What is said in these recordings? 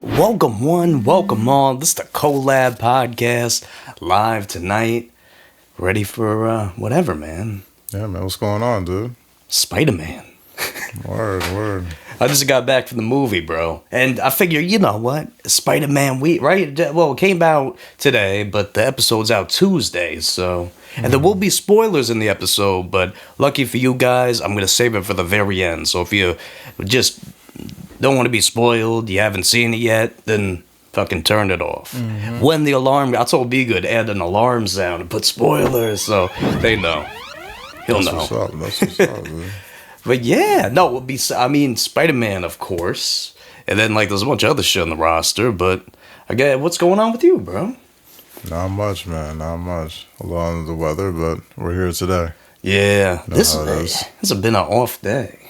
Welcome one, welcome all. This is the Collab Podcast, live tonight. Ready for whatever, man. Yeah, man, what's going on, dude? Spider-Man. Word. I just got back from the movie, bro. And I figure, you know what? Spider-Man week, right? Well, it came out today, but the episode's out Tuesday, so... And there will be spoilers in the episode, but lucky for you guys, I'm going to save it for the very end. So if you just don't want to be spoiled, you haven't seen it yet, then fucking turn it off. Mm-hmm. When the alarm... I told Be Good, add an alarm sound and put spoilers, so they know. He'll know. That's what's up, dude. But yeah, no, it would be, I mean, Spider-Man, of course. And then, like, there's a bunch of other shit on the roster, but I get what's going on with you, bro? Not much, man, not much. A lot under the weather, but we're here today. Yeah, this has been an off day.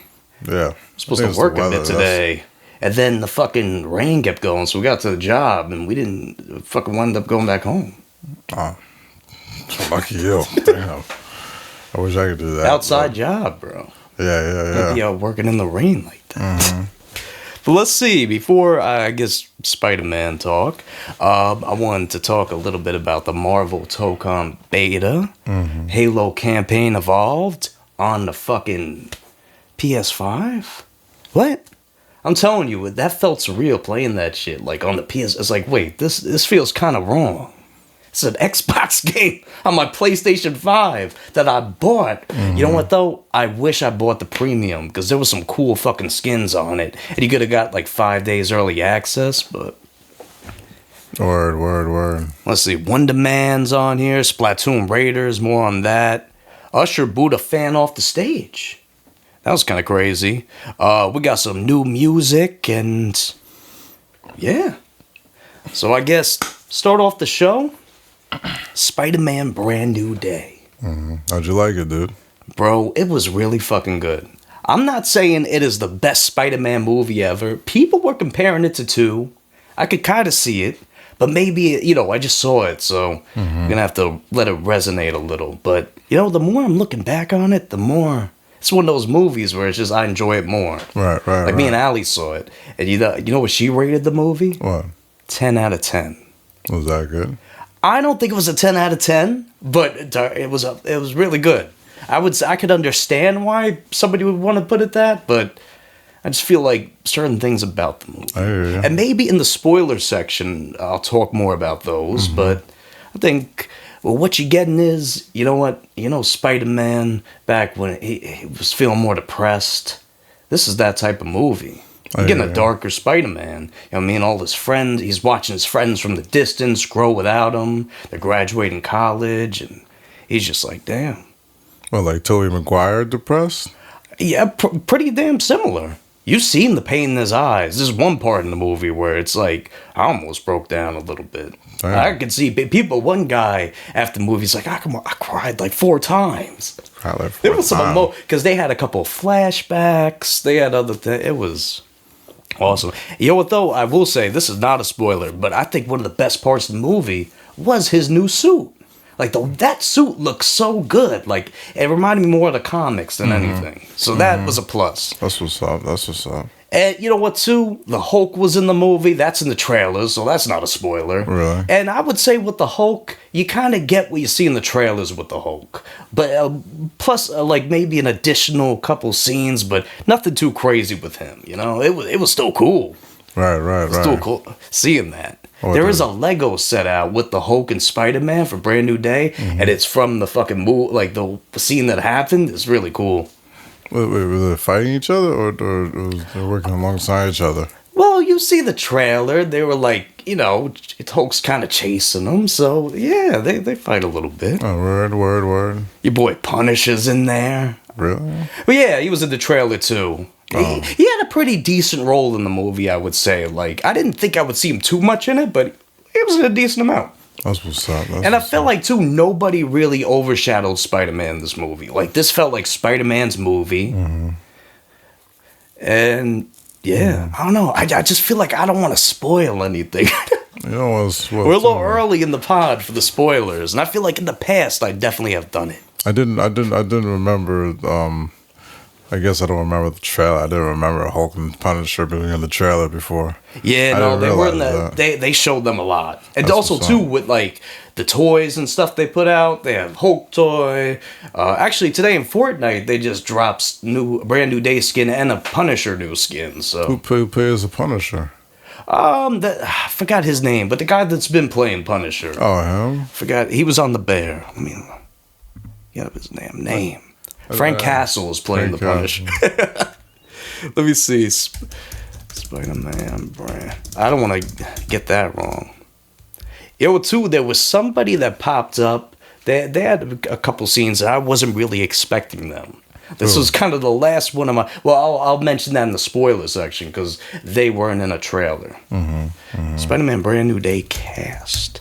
Yeah. I'm supposed to work a bit today. And then the fucking rain kept going, so we got to the job, and we didn't fucking wind up going back home. Oh, lucky you. Damn. I wish I could do that. Outside job, bro. Yeah. Be out working in the rain like that. Mm-hmm. But let's see, before I guess Spider-Man talk, I wanted to talk a little bit about the Marvel Tocon beta, Halo campaign evolved on the fucking PS5. What? I'm telling you, that felt surreal playing that shit, like on the PS. It's like, wait, this feels kind of wrong. It's an Xbox game on my PlayStation 5 that I bought. Mm-hmm. You know what, though? I wish I bought the premium because there was some cool fucking skins on it. And you could have got like 5 days early access, but... Word. Let's see. WONDERMAN's on here. Splatoon Raiders, more on that. Usher booed a fan off the stage. That was kind of crazy. We got some new music and... yeah. So I guess start off the show... Spider-Man Brand New Day. How'd you like it, dude? Bro, it was really fucking good. I'm not saying it is the best Spider-Man movie ever. People were comparing it to 2. I could kind of see it. But maybe, I just saw it, so I'm going to have to let it resonate a little. But, the more I'm looking back on it, the more... It's one of those movies where it's just I enjoy it more. Right. Like me and Allie saw it. And you know what she rated the movie? What? 10 out of 10. Was that good? I don't think it was a 10 out of 10, but it was really good. I could understand why somebody would want to put it that, but I just feel like certain things about the movie. I hear you. And maybe in the spoiler section, I'll talk more about those, but I think, what you're getting is, you know what? Spider-Man, back when he was feeling more depressed, this is that type of movie. You're getting a darker Spider-Man. You know what I mean? All his friends, he's watching his friends from the distance grow without him. They're graduating college, and he's just like, damn. Well, like Tobey Maguire depressed? Yeah, pretty damn similar. You've seen the pain in his eyes. There's one part in the movie where it's like, I almost broke down a little bit. Damn. I could see people, one guy after the movie's like, I cried like 4 times. There was some because they had a couple of flashbacks. They had other things. It was... awesome. You know what, though? I will say, this is not a spoiler, but I think one of the best parts of the movie was his new suit. Like, that suit looks so good. Like, it reminded me more of the comics than anything. So that was a plus. That's what's up. And you know what, too? The Hulk was in the movie. That's in the trailers, so that's not a spoiler. Really? And I would say with the Hulk, you kind of get what you see in the trailers with the Hulk. But plus, like, maybe an additional couple scenes, but nothing too crazy with him, It was still cool. Right. Still cool seeing that. There is a Lego set out with the Hulk and Spider-Man for Brand New Day, and it's from the fucking movie, like the scene that happened. It's really cool. Wait, were they fighting each other, or they working alongside each other? Well, you see the trailer. They were like, Hulk's kind of chasing them. So, yeah, they fight a little bit. Oh, word. Your boy Punisher's in there. Really? But yeah, he was in the trailer, too. Oh. He had a pretty decent role in the movie, I would say. Like, I didn't think I would see him too much in it, but it was in a decent amount. That's what's up. I felt like, too, nobody really overshadowed Spider-Man in this movie. Like, this felt like Spider-Man's movie. And, yeah, I don't know. I just feel like I don't want to spoil anything. We're a little early in the pod for the spoilers. And I feel like in the past, I definitely have done it. I didn't remember I guess I don't remember the trailer. I didn't remember Hulk and Punisher being in the trailer before. Yeah, I no, didn't they were in realize the. that. They showed them a lot, and That's also what's too up. with like the toys and stuff they put out. They have Hulk toy. Actually, today in Fortnite they just dropped brand new day skin and a Punisher new skin. So Who plays the Punisher? I forgot his name, but the guy that's been playing Punisher. Oh, him? Forgot he was on the Bear. I mean, get up his damn name. Frank Castle is playing Frank the Punisher. Let me see. Spider-Man brand. I don't want to get that wrong. Yo, too, there was somebody that popped up. They had a couple scenes that I wasn't really expecting them. This was kind of the last one of my. Well, I'll mention that in the spoiler section because they weren't in a trailer. Spider-Man Brand New Day cast.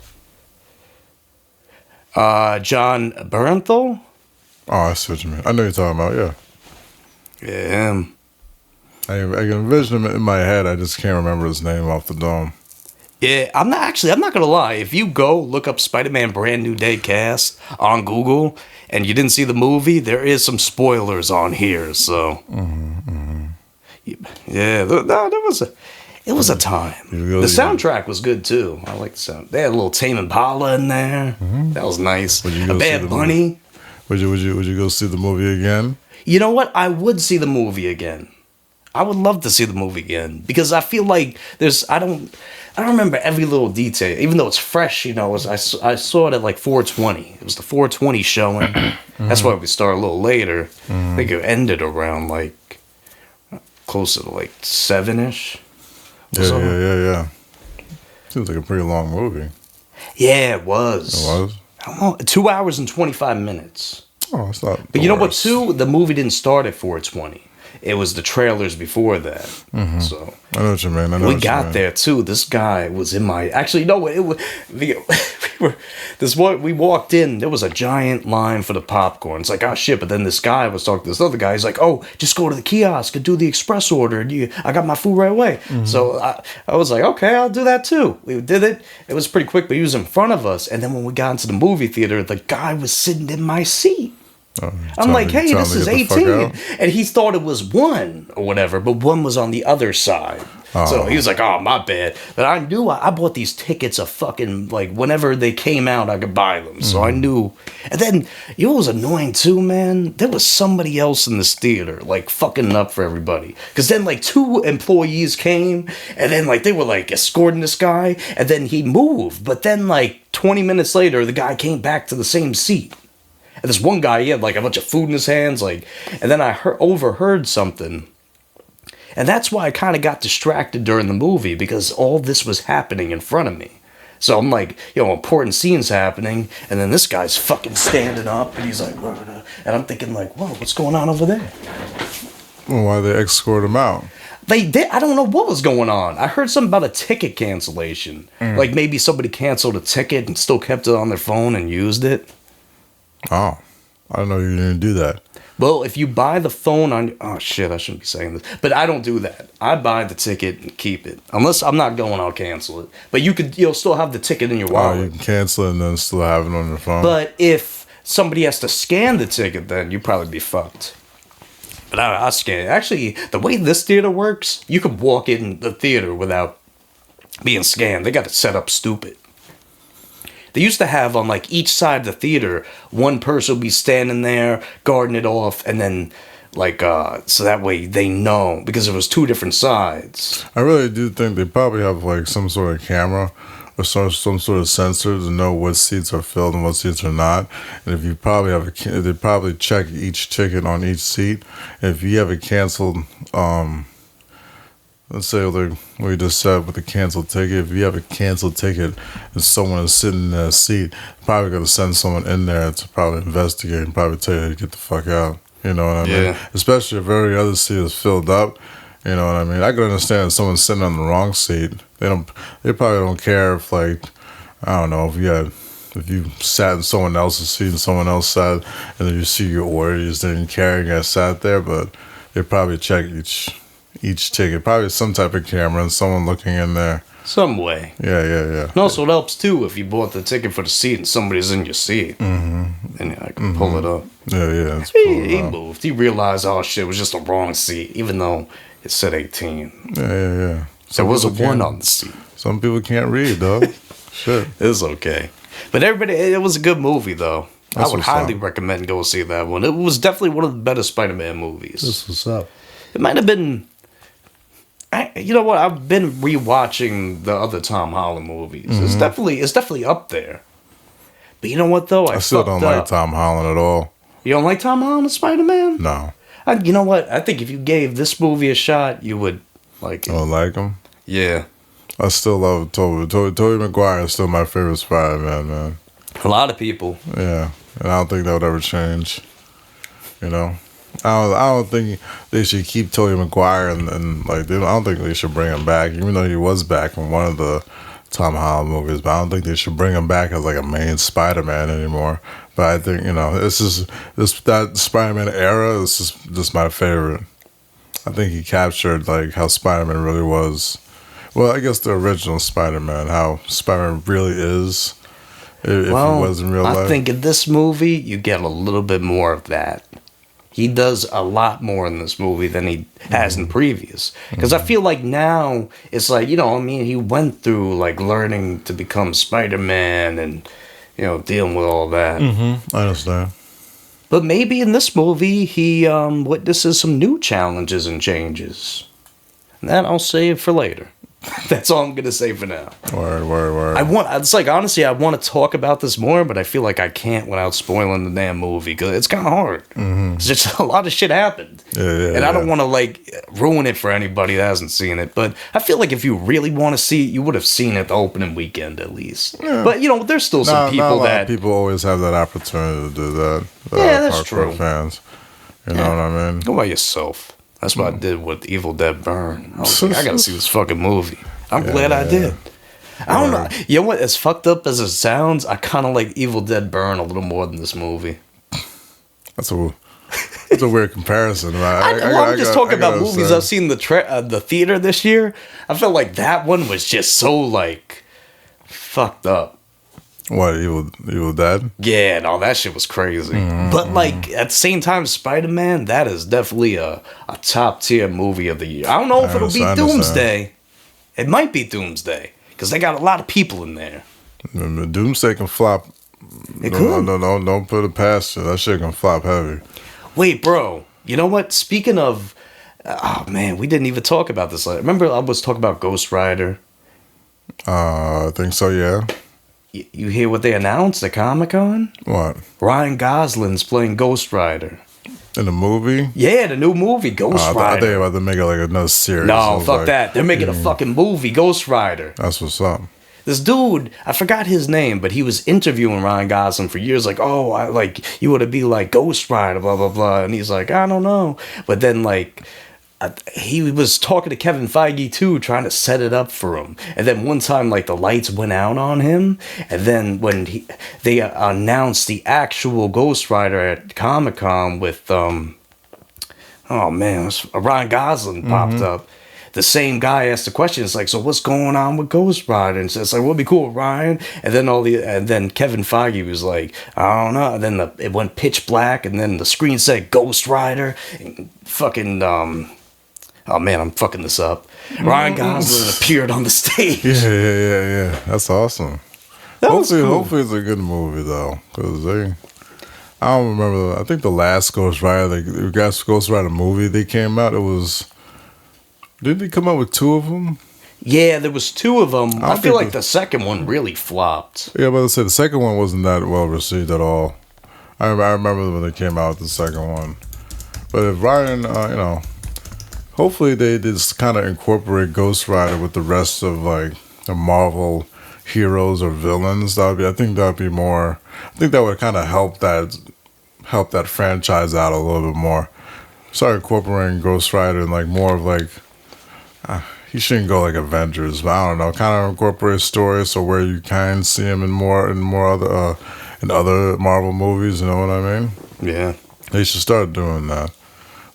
John Bernthal? Oh, I see what you mean. I know you're talking about, yeah. Yeah, him. I can envision him in my head. I just can't remember his name off the dome. Yeah, I'm not gonna lie. If you go look up Spider-Man Brand New Day cast on Google and you didn't see the movie, there is some spoilers on here. So, yeah, it was a time. The soundtrack was good too. I like the sound. They had a little Tame Impala in there. That was nice. A Bad Bunny. Would you go see the movie again? You know what? I would see the movie again. I would love to see the movie again because I feel like I don't remember every little detail, even though it's fresh. You know, I saw it at like 4:20. It was the 4:20 showing. That's why we started a little later. I think it ended around like closer to like 7-ish. Yeah. Seems like a pretty long movie. Yeah, it was. It was? How long? 2 hours and 25 minutes. Oh, it's not. But you know what, too? The movie didn't start at 4:20. It was the trailers before that. So I know what you mean. we got there too. This guy was in my. Actually, no. It was. We walked in. There was a giant line for the popcorn. It's like, oh shit! But then this guy was talking to this other guy. He's like, oh, just go to the kiosk and do the express order. And I got my food right away. So I was like, okay, I'll do that too. We did it. It was pretty quick, but he was in front of us. And then when we got into the movie theater, the guy was sitting in my seat. I'm like, hey, this is 18. And he thought it was 1 or whatever, but 1 was on the other side. So he was like, oh, my bad. But I knew I bought these tickets of fucking, like, whenever they came out, I could buy them. So I knew. And then, you know what was annoying too, man? There was somebody else in this theater, like, fucking up for everybody. Because then, like, 2 employees came, and then, like, they were, like, escorting this guy, and then he moved. But then, like, 20 minutes later, the guy came back to the same seat. And this one guy, he had like a bunch of food in his hands, like, and then I overheard something. And that's why I kind of got distracted during the movie, because all this was happening in front of me. So I'm like, important scenes happening, and then this guy's fucking standing up, and he's like, and I'm thinking like, whoa, what's going on over there? Well, why they escort him out? They did. I don't know what was going on. I heard something about a ticket cancellation. Like maybe somebody canceled a ticket and still kept it on their phone and used it. Oh, I don't know you didn't do that. Well, if you buy the phone on... Oh, shit, I shouldn't be saying this. But I don't do that. I buy the ticket and keep it. Unless I'm not going, I'll cancel it. But you'll still have the ticket in your wallet. Oh, you can cancel it and then still have it on your phone. But if somebody has to scan the ticket, then you'd probably be fucked. But I scan it. Actually, the way this theater works, you could walk in the theater without being scanned. They got it set up stupid. They used to have on like each side of the theater, one person would be standing there guarding it off, and then like so that way they know, because it was 2 different sides. I really do think they probably have like some sort of camera or some sort of sensor to know what seats are filled and what seats are not. And if you probably they probably check each ticket on each seat. And if you have a canceled let's say like we just said with the canceled ticket, if you have a canceled ticket and someone is sitting in that seat, probably going to send someone in there to probably investigate and probably tell you to get the fuck out. You know what I mean? Especially if every other seat is filled up. You know what I mean? I can understand if someone's sitting on the wrong seat. They probably don't care if, like, I don't know, if you sat in someone else's seat and someone else sat, and then you see your order, you just didn't care, you guys sat there, but they probably check each ticket, probably some type of camera and someone looking in there. some way. Yeah. And also, it helps too if you bought the ticket for the seat and somebody's in your seat, and I can pull it up. Yeah. He moved. He realized, oh shit, it was just the wrong seat, even though it said 18. Yeah. There was a 1 on the seat. Some people can't read, dog. Shit. It's okay. But everybody, it was a good movie, though. That's I would what's highly up. recommend go see that one. It was definitely one of the better Spider-Man movies. That's what's up. It might have been. You know what? I've been rewatching the other Tom Holland movies. It's definitely up there. But you know what though? I still don't like Tom Holland at all. You don't like Tom Holland as Spider-Man? No. You know what? I think if you gave this movie a shot, you would like it. I don't like him. Yeah. I still love Tobey. Tobey Maguire is still my favorite Spider-Man, man. A lot of people. Yeah, and I don't think that would ever change. You know, I don't think they should keep Tobey Maguire and like I don't think they should bring him back, even though he was back in one of the Tom Holland movies. But I don't think they should bring him back as like a main Spider-Man anymore. But I think it's just that Spider-Man era is just my favorite. I think he captured like how Spider-Man really was. Well, I guess the original Spider-Man, how Spider-Man really is. If he was in real life. I think in this movie, you get a little bit more of that. He does a lot more in this movie than he has in previous. Because I feel like now, it's like, he went through, like, learning to become Spider-Man and, dealing with all that. I understand. But maybe in this movie, he witnesses some new challenges and changes. And that I'll save for later. That's all I'm gonna say for now. Word. It's like, honestly, I want to talk about this more, but I feel like I can't without spoiling the damn movie because it's kind of hard. It's just a lot of shit happened, and I don't want to like ruin it for anybody that hasn't seen it. But I feel like if you really want to see it, you would have seen it the opening weekend at least. Yeah. But there's still some people that people always have that opportunity to do that. Yeah, that's true. Fans, you know what I mean? Go by yourself. That's what I did with Evil Dead Burn. I was like, I gotta see this fucking movie. I'm glad I did. I don't know. You know what? As fucked up as it sounds, I kind of like Evil Dead Burn a little more than this movie. That's a weird comparison. I'm just talking about movies I've seen the theater this year. I felt like that one was just so like fucked up. What, Evil Dead? Yeah, no, that shit was crazy. But like at the same time, Spider-Man, that is definitely a top tier movie of the year. I don't know if it'll be Doomsday. It might be Doomsday because they got a lot of people in there. Doomsday can flop. It could. No, don't put it past you. That shit can flop heavy. Wait, bro. You know what? Speaking of, oh man, we didn't even talk about this. Remember, I was talking about Ghost Rider. I think so. Yeah. You hear what they announced at Comic-Con? What? Ryan Gosling's playing Ghost Rider. In the movie? Yeah, the new movie, Ghost Rider. I think about to make it like another series. No, fuck that. They're making a fucking movie, Ghost Rider. That's what's up. This dude, I forgot his name, but he was interviewing Ryan Gosling for years, like, oh, you want to be like Ghost Rider, blah, blah, blah. And he's like, I don't know. But then, like, he was talking to Kevin Feige too, trying to set it up for him. And then one time, like, the lights went out on him. And then when they announced the actual Ghost Rider at Comic-Con with, Ryan Gosling popped up. The same guy asked the question. It's like, so what's going on with Ghost Rider? And so it's like, what'd be cool, Ryan? And then Kevin Feige was like, I don't know. And then it went pitch black, and then the screen said Ghost Rider. And fucking oh man, I'm fucking this up. Ryan Gosling appeared on the stage. Yeah. That's awesome. Hopefully it's a good movie though, because I don't remember. I think the last Ghost Rider, the Ghost Rider movie, they came out. It was. Didn't they come out with two of them? Yeah, there was two of them. I feel like the second one really flopped. Yeah, but I said the second one wasn't that well received at all. I remember when they came out with the second one. But if Ryan, hopefully they just kind of incorporate Ghost Rider with the rest of like the Marvel heroes or villains. I think that would kind of help that franchise out a little bit more. Start incorporating Ghost Rider and like more of like. He shouldn't go like Avengers, but I don't know. Kind of incorporate stories so where you can see him in more other in other Marvel movies. You know what I mean? Yeah. They should start doing that.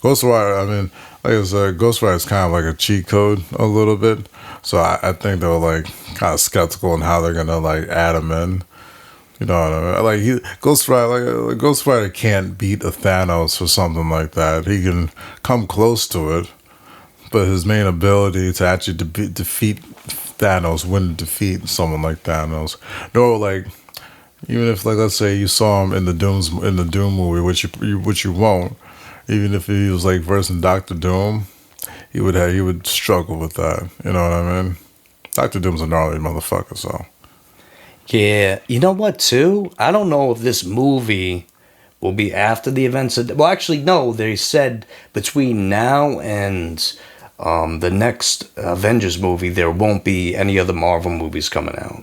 Ghost Rider. I mean, like I said, Ghost Rider is kind of like a cheat code a little bit. So I think they were like kind of skeptical on how they're gonna like add him in. You know what I mean? Like Ghost Rider can't beat a Thanos or something like that. He can come close to it, but his main ability to actually defeat Thanos, win defeat someone like Thanos, no, like even if like let's say you saw him in the Doom movie, which you won't, even if he was like versing Doctor Doom, he would struggle with that. You know what I mean? Doctor Doom's a gnarly motherfucker, so. Yeah, you know what, too? I don't know if this movie will be after the events of... Well, actually, no. They said between now and the next Avengers movie, there won't be any other Marvel movies coming out.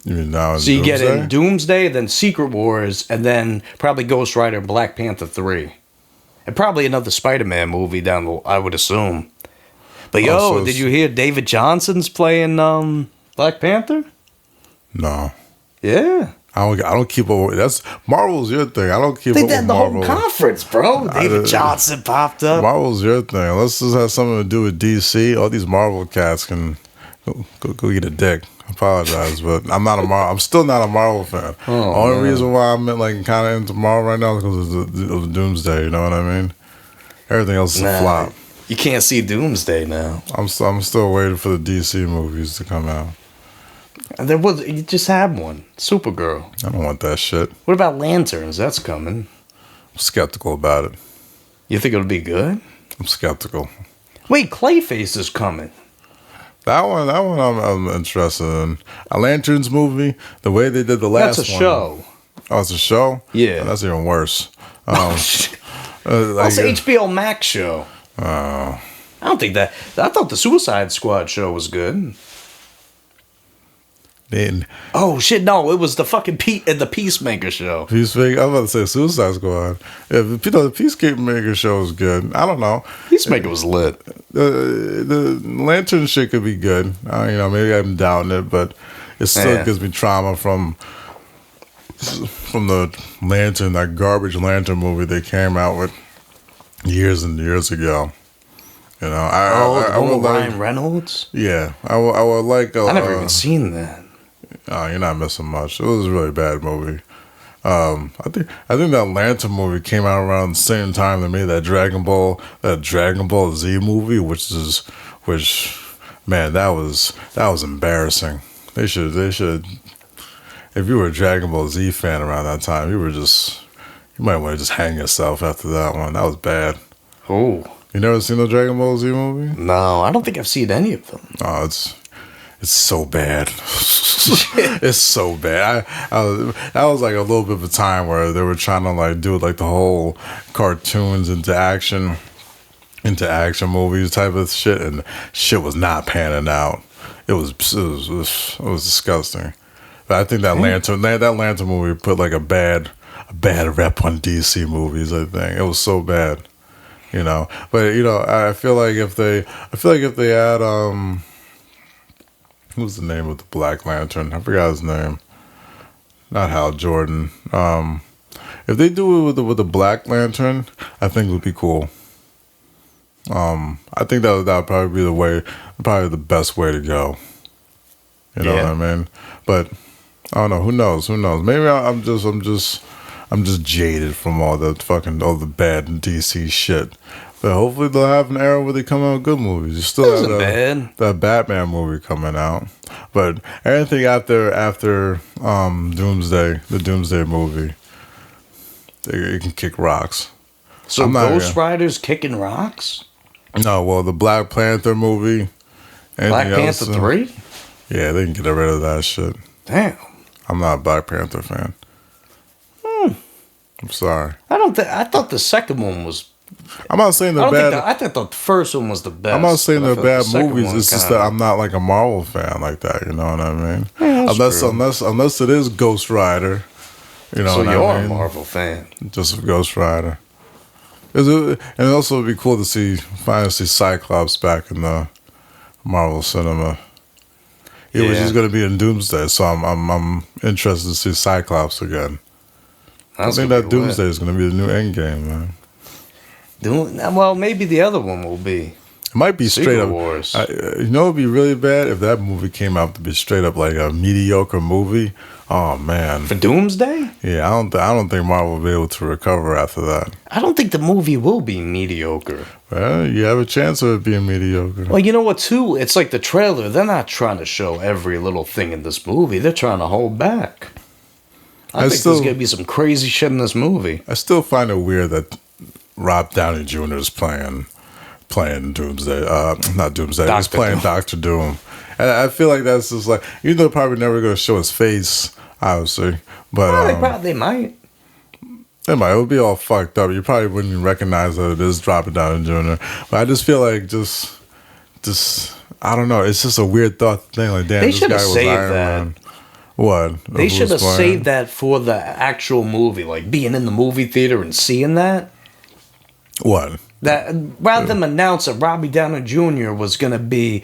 You mean now in So you get Doomsday? in Doomsday, then Secret Wars, and then probably Ghost Rider and Black Panther 3. And probably another Spider-Man movie down the... I would assume. But yo, did you hear David Johnson's playing Black Panther? No. Yeah. I don't keep up with that's Marvel's your thing. I don't keep up with They did the Marvel. whole conference, bro. David Johnson popped up. Marvel's your thing. Unless this has something to do with DC, all these Marvel cats can go get a dick. I apologize, but I'm still not a Marvel fan. Only reason why I'm like kind of into Marvel right now is because of the Doomsday. You know what I mean? Everything else is a flop. You can't see Doomsday now. I'm still waiting for the DC movies to come out. You just had one, Supergirl. I don't want that shit. What about Lanterns? That's coming. I'm skeptical about it. You think it'll be good? I'm skeptical. Wait, Clayface is coming. That one I'm interested in. A Lanterns movie, the way they did the last one. That's a show. Oh, it's a show? Yeah. Oh, that's even worse. That's an HBO Max show. I don't think that... I thought the Suicide Squad show was good. Oh shit! No, it was the fucking the Peacemaker show. Peacemaker. I was about to say Suicide Squad. Yeah, the Peacemaker show is good. I don't know. Peacemaker was lit. The Lantern shit could be good. Maybe I'm doubting it, but it still gives me trauma from the Lantern, that garbage Lantern movie they came out with years and years ago. You know, I would Ryan Reynolds. Yeah, I would like. I never even seen that. Oh, you're not missing much. It was a really bad movie. I think that Lantern movie came out around the same time they made that Dragon Ball Z movie, man, that was embarrassing. They should. If you were a Dragon Ball Z fan around that time, you might want to just hang yourself after that one. That was bad. Oh, you never seen the Dragon Ball Z movie? No, I don't think I've seen any of them. Oh, it's so bad. It's so bad. That was like a little bit of a time where they were trying to like do like the whole cartoons into action movies type of shit, and shit was not panning out. It was disgusting. But I think that Lantern movie put like a bad rep on DC movies. I think it was so bad, you know. But you know, I feel like if they add who's the name of the Black Lantern? I forgot his name. Not Hal Jordan. If they do it with the Black Lantern, I think it would be cool. I think that would probably be probably the best way to go. You know what I mean? But I don't know. Who knows? Maybe I'm just jaded from all the bad DC shit. But hopefully they'll have an era where they come out with good movies. You still have that Batman movie coming out, but anything after Doomsday, the Doomsday movie, it can kick rocks. So Ghost Rider's kicking rocks? No, well, the Black Panther movie. Black Panther 3? Yeah, they can get rid of that shit. Damn. I'm not a Black Panther fan. I'm sorry. I thought the second one was... I'm not saying they're bad. I thought the first one was the best. I'm not saying they're bad movies. It's just that kinda... I'm not like a Marvel fan like that. You know what I mean? Yeah, unless it is Ghost Rider. You know. So what you're I mean? a Marvel fan. Just Ghost Rider. And it also would be cool to finally see Cyclops back in the Marvel cinema. Which is going to be in Doomsday, so I'm interested to see Cyclops again. I think that Doomsday is going to be the new Endgame, man. Well, maybe the other one will be. It might be Secret straight up. Wars. You know, it'd be really bad if that movie came out to be straight up like a mediocre movie. Oh man. For Doomsday? Yeah, I don't think Marvel will be able to recover after that. I don't think the movie will be mediocre. Well, you have a chance of it being mediocre. Well, you know what, too? It's like the trailer. They're not trying to show every little thing in this movie. They're trying to hold back. I think there's going to be some crazy shit in this movie. I still find it weird that Rob Downey Jr. is playing Doomsday. Not Doomsday. He's playing Doctor Doom. And I feel like that's just like, even though they're probably never going to show his face, obviously. But they might. It might. It would be all fucked up. You probably wouldn't even recognize that it is Robert Downey Jr. But I just feel like just I don't know. It's just a weird thought thing. Like, damn, this guy was Iron Man. What? They should have saved that for the actual movie, like being in the movie theater and seeing that. What? That rather than announce that Robbie Downey Jr. was gonna be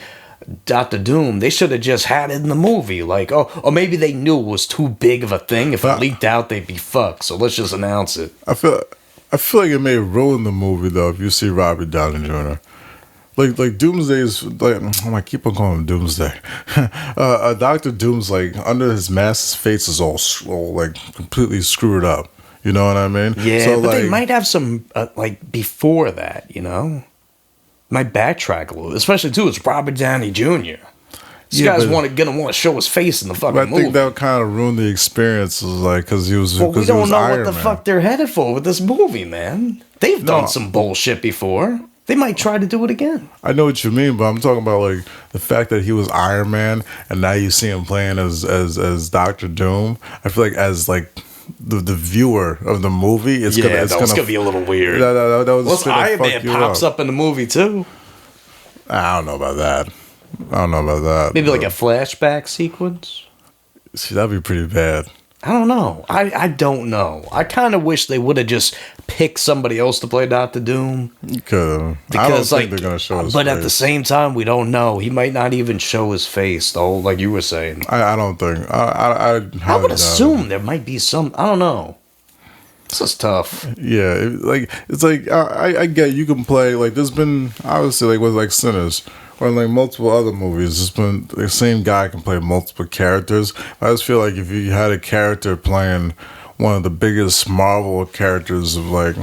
Doctor Doom, they should have just had it in the movie. Like, or maybe they knew it was too big of a thing. If it leaked out, they'd be fucked. So let's just announce it. I feel like it may ruin the movie though if you see Robbie Downey Jr. Like Doomsday is like, I keep on calling him Doomsday. Doctor Doom's like under his mask, his face is all like completely screwed up. You know what I mean? Yeah, so, but they might have some like before that. You know, might backtrack a little, especially too. It's Robert Downey Jr. This guy's gonna want to show his face in the fucking movie. I think that would kind of ruin the experience, like because he was. Well, we don't know Iron what the Man. fuck they're headed for with this movie, man. They've done some bullshit before. They might try to do it again. I know what you mean, but I'm talking about like the fact that he was Iron Man, and now you see him playing as Doctor Doom. I feel like as like the viewer of the movie, it's gonna be a little weird. Iron Man pops up in the movie too. I don't know about that. Maybe like a flashback sequence. See, that'd be pretty bad. I don't know. I don't know. I kind of wish they would have just picked somebody else to play Doctor Doom. Because I don't think they're gonna show his but face. At the same time, we don't know. He might not even show his face, though, like you were saying. I don't think. I would assume there might be some. I don't know. This is tough. Yeah, it's like I get you can play like there's been obviously like with like Sinners. Or in like multiple other movies, it's been the same guy can play multiple characters. I just feel like if you had a character playing one of the biggest Marvel characters of like,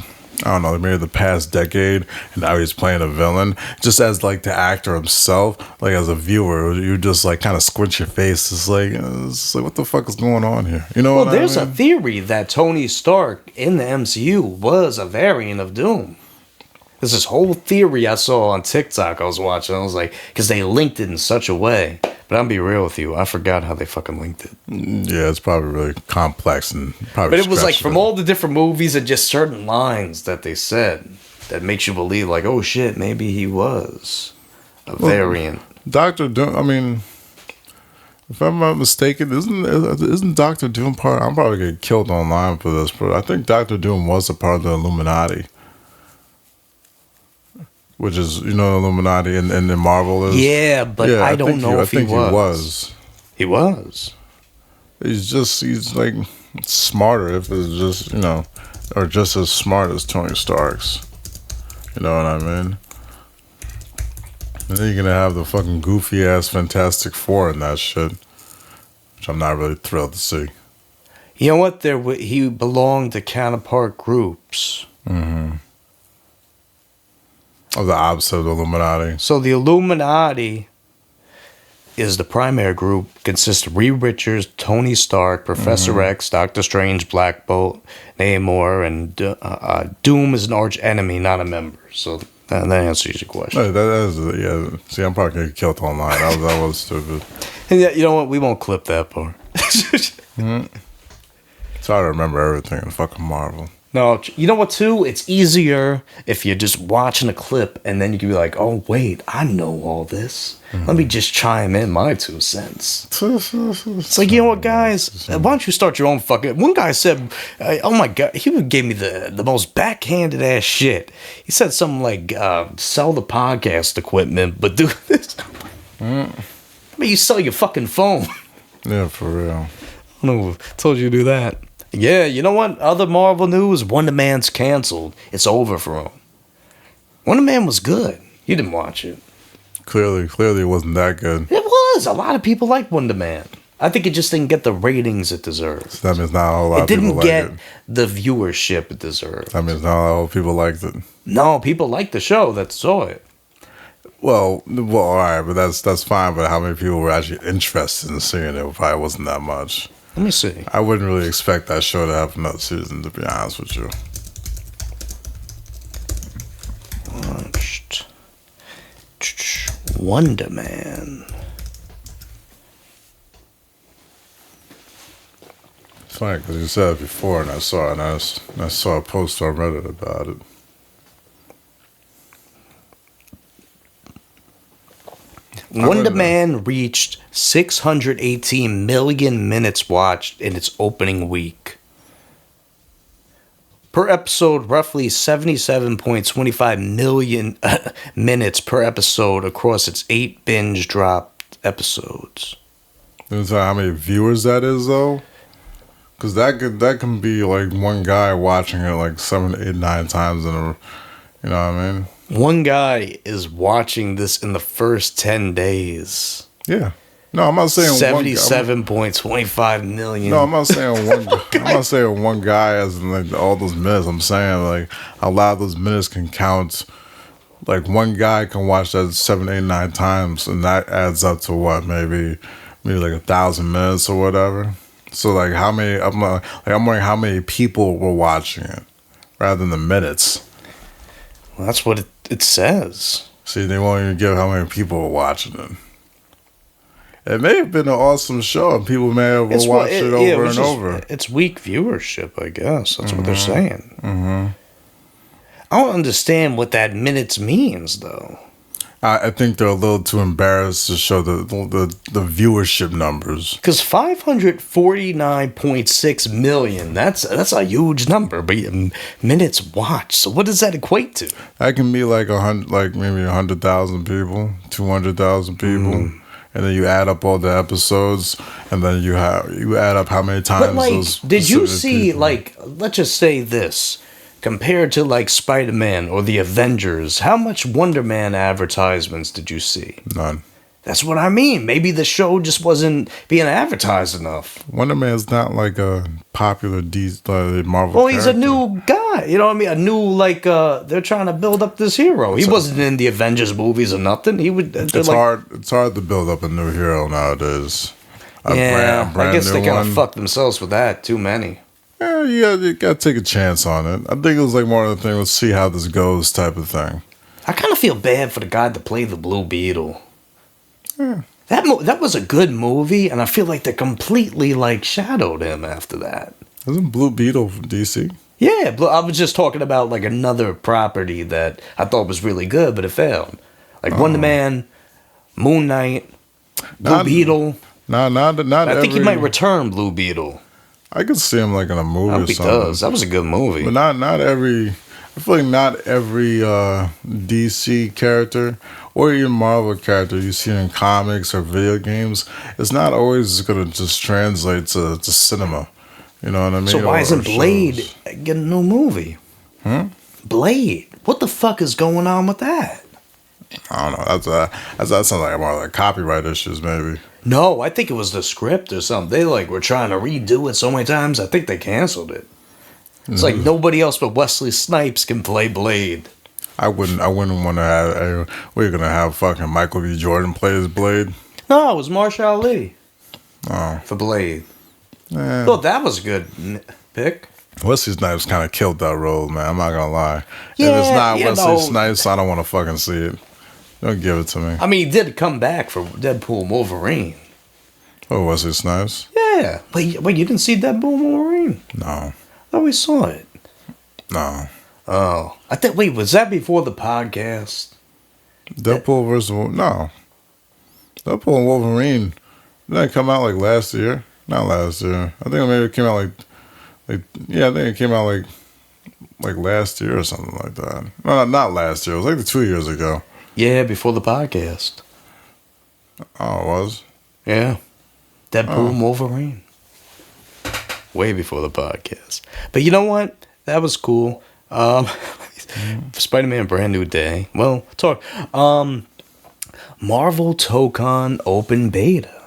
I don't know, maybe the past decade, and now he's playing a villain, just as like the actor himself, like as a viewer, you just like kind of squint your face. It's like what the fuck is going on here? You know what I mean? Well, there's a theory that Tony Stark in the MCU was a variant of Doom. There's this whole theory I saw on TikTok I was watching. I was like, because they linked it in such a way. But I'll be real with you. I forgot how they fucking linked it. Yeah, it's probably really complex and probably. But it was like from all the different movies and just certain lines that they said that makes you believe, like, oh shit, maybe he was a variant. Doctor Doom. I mean, if I'm not mistaken, isn't Doctor Doom part? I'm probably gonna get killed online for this, but I think Doctor Doom was a part of the Illuminati. Which is, you know, Illuminati and the Marvel is. Yeah, but I don't know if he was. He was. He was. He's like smarter if it's just, you know, or just as smart as Tony Stark's. You know what I mean? And then you're going to have the fucking goofy ass Fantastic Four in that shit. Which I'm not really thrilled to see. You know what? He belonged to counterpart groups. Mm-hmm. Of the opposite of the Illuminati. So the Illuminati is the primary group, consists of Reed Richards, Tony Stark, Professor X, Doctor Strange, Black Bolt, Namor, and Doom is an arch enemy, not a member. So that answers your question. Yeah. See, I'm probably going to get killed online. That was stupid. And yeah, you know what? We won't clip that part. Mm-hmm. It's hard to remember everything in fucking Marvel. No, you know what, too? It's easier if you're just watching a clip and then you can be like, oh, wait, I know all this. Mm-hmm. Let me just chime in my 2 cents. It's like, you know what, guys? Why don't you start your own fucking... One guy said, oh, my God, he gave me the most backhanded ass shit. He said something like, sell the podcast equipment, but do this. I mean, you sell your fucking phone. Yeah, for real. I don't know who told you to do that. Yeah, you know what? Other Marvel news, WonderMan's canceled. It's over for him. Wonder Man was good. You didn't watch it. Clearly, it wasn't that good. It was. A lot of people like Wonder Man. I think it just didn't get the ratings it deserved. So that means not a whole lot of people like it. It didn't get the viewership it deserved. That means not a lot of people liked it. No, people liked the show that saw it. Well, all right, but that's fine. But how many people were actually interested in seeing it? Probably wasn't that much. Let me see. I wouldn't really expect that show to have another season, to be honest with you. Launched. Wonder Man. It's funny because you said it before, and I saw it, and I saw a post on Reddit about it. Wonder Man reached 618 million minutes watched in its opening week. Per episode, roughly 77.25 million minutes per episode across its 8 binge-dropped episodes. You know how many viewers that is, though? Because that can be like one guy watching it like 7, 8, 9 times in a... You know what I mean? One guy is watching this in the first 10 days. Yeah. No, I'm not saying 77.25 million. No, I'm not saying one. I'm not saying one guy as in like all those minutes. I'm saying like a lot of those minutes can count. Like one guy can watch that 7, 8, 9 times, and that adds up to what maybe like 1,000 minutes or whatever. So like how many? I'm wondering how many people were watching it rather than the minutes. Well, that's what it says. See, they won't even give how many people were watching it. It may have been an awesome show, and people may have watched it over and over. It's weak viewership, I guess. That's what they're saying. Mm-hmm. I don't understand what that minutes means, though. I think they're a little too embarrassed to show the viewership numbers. Because 549.6 million, that's a huge number, but minutes watched. So what does that equate to? That can be like maybe 100,000 people, 200,000 people. And then you add up all the episodes, and then you add up how many times. But like, did you see people. Like, let's just say this, compared to like Spider-Man or the Avengers, how much Wonder Man advertisements did you see? None. That's what I mean. Maybe the show just wasn't being advertised enough. Wonder Man's not like a popular Marvel. Well, he's a new guy. You know what I mean? A new they're trying to build up this hero. He wasn't in the Avengers movies or nothing. It's hard. It's hard to build up a new hero nowadays. I guess they kind of fuck themselves with that. Too many. Yeah, you gotta take a chance on it. I think it was like more of the thing. Let's see how this goes, type of thing. I kind of feel bad for the guy that played the Blue Beetle. Yeah. That was a good movie, and I feel like they completely shadowed him after that. Wasn't Blue Beetle from DC? Yeah, I was just talking about like another property that I thought was really good, but it failed. Like Wonder Man, Moon Knight, Blue Beetle. Not I think he might return Blue Beetle. I could see him like in a movie. I hope he does. That was a good movie. But not every. I feel like not every DC character or even Marvel character you see in comics or video games, it's not always going to just translate to cinema. You know what I mean? So why isn't Blade getting a new movie? Blade. What the fuck is going on with that? I don't know. That sounds like more like copyright issues, maybe. No, I think it was the script or something. They were trying to redo it so many times. I think they canceled it. It's like nobody else but Wesley Snipes can play Blade. I wouldn't want to have. We're gonna have fucking Michael B. Jordan play as Blade. No, it was Marshall Ali. Oh, for Blade. Thought that was a good pick. Wesley Snipes kind of killed that role, man. I'm not gonna lie. Yeah, if it's not Wesley Snipes, I don't want to fucking see it. Don't give it to me. I mean, he did come back for Deadpool Wolverine. Oh, Wesley Snipes? Yeah. Wait, you didn't see Deadpool Wolverine? No. I always saw it. No. Oh. Wait, was that before the podcast? Deadpool versus... No. Deadpool and Wolverine, didn't that come out last year? Not last year. I think maybe it came out I think it came out like last year or something like that. No, not last year. It was 2 years ago. Yeah, before the podcast. Oh, it was? Yeah. Deadpool and Wolverine. Way before the podcast. But you know what? That was cool. Spider-Man Brand New Day. Well, talk. Marvel Tokon Open Beta.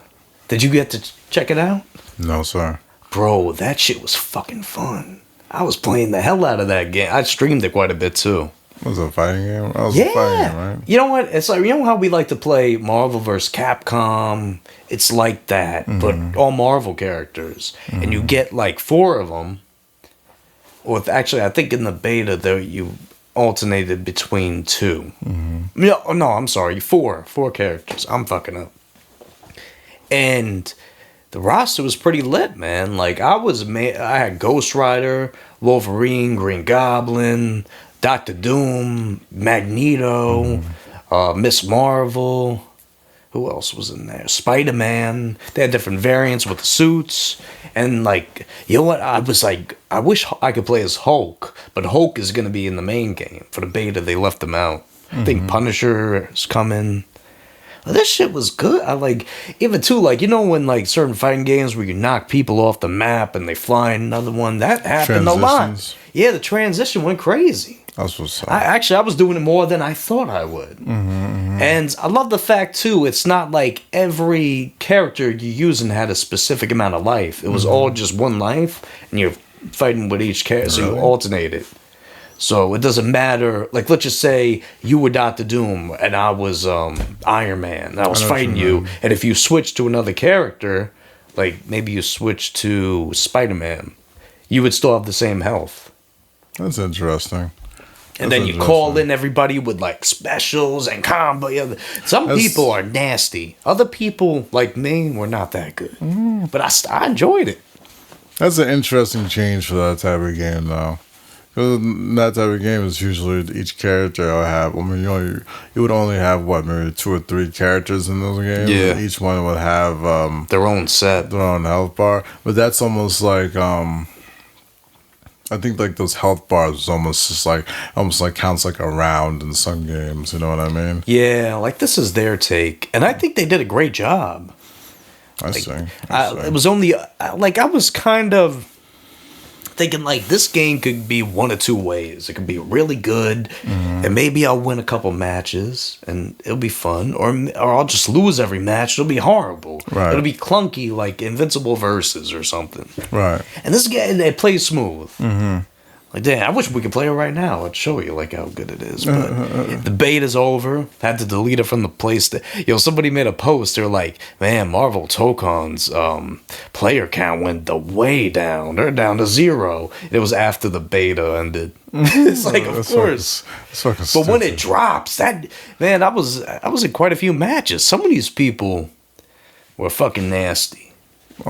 Did you get to check it out? No, sir. Bro, that shit was fucking fun. I was playing the hell out of that game. I streamed it quite a bit too. Was it a fighting game? That was a fighting game, right? You know what? It's like, you know how we like to play Marvel vs. Capcom? It's like that, but all Marvel characters. And you get like 4 of them. Or actually, I think in the beta, though, you alternated between 2. No, I'm sorry. 4 characters. I'm fucking up. And the roster was pretty lit, man. Like, I had Ghost Rider, Wolverine, Green Goblin, Doctor Doom, Magneto, Miss Marvel. Who else was in there? Spider-Man. They had different variants with the suits. And, like, you know what? I was like, I wish I could play as Hulk. But Hulk is going to be in the main game. For the beta, they left him out. I think Punisher is coming. This shit was good. I like, even too, like, you know when, like, certain fighting games where you knock people off the map and they fly in another one? That happened a lot. Yeah, the transition went crazy. That's what's up. I was doing it more than I thought I would. And I love the fact, too, it's not like every character you're using had a specific amount of life. It was all just one life, and you're fighting with each character, so you alternate it. So it doesn't matter. Like, let's just say you were Doctor Doom and I was Iron Man. And I was fighting you. And if you switch to another character, like maybe you switch to Spider-Man, you would still have the same health. That's interesting. And then you call in everybody with like specials and combo. Some people are nasty. Other people, like me, were not that good. But I enjoyed it. That's an interesting change for that type of game, though. Because that type of game is usually each character will have. I mean, you would only have what, maybe 2 or 3 characters in those games. Yeah. Each one would have their own set, their own health bar. But that's almost like I think like those health bars is almost like counts like a round in some games. You know what I mean? Yeah, like this is their take, and I think they did a great job. I see. It was only like I was kind of thinking like this game could be one of 2 ways. It could be really good, and maybe I'll win a couple matches, and it'll be fun, or I'll just lose every match. It'll be horrible. Right. It'll be clunky, like Invincible Versus or something. Right. And this game, it plays smooth. Like, damn, I wish we could play it right now. I'd show you, like, how good it is. But the beta's over. Had to delete it from the PlayStation. Somebody made a post. They're like, man, Marvel Tokon's player count went way down. They're down to 0. It was after the beta ended. It's like, of course. But when it drops, I was in quite a few matches. Some of these people were fucking nasty.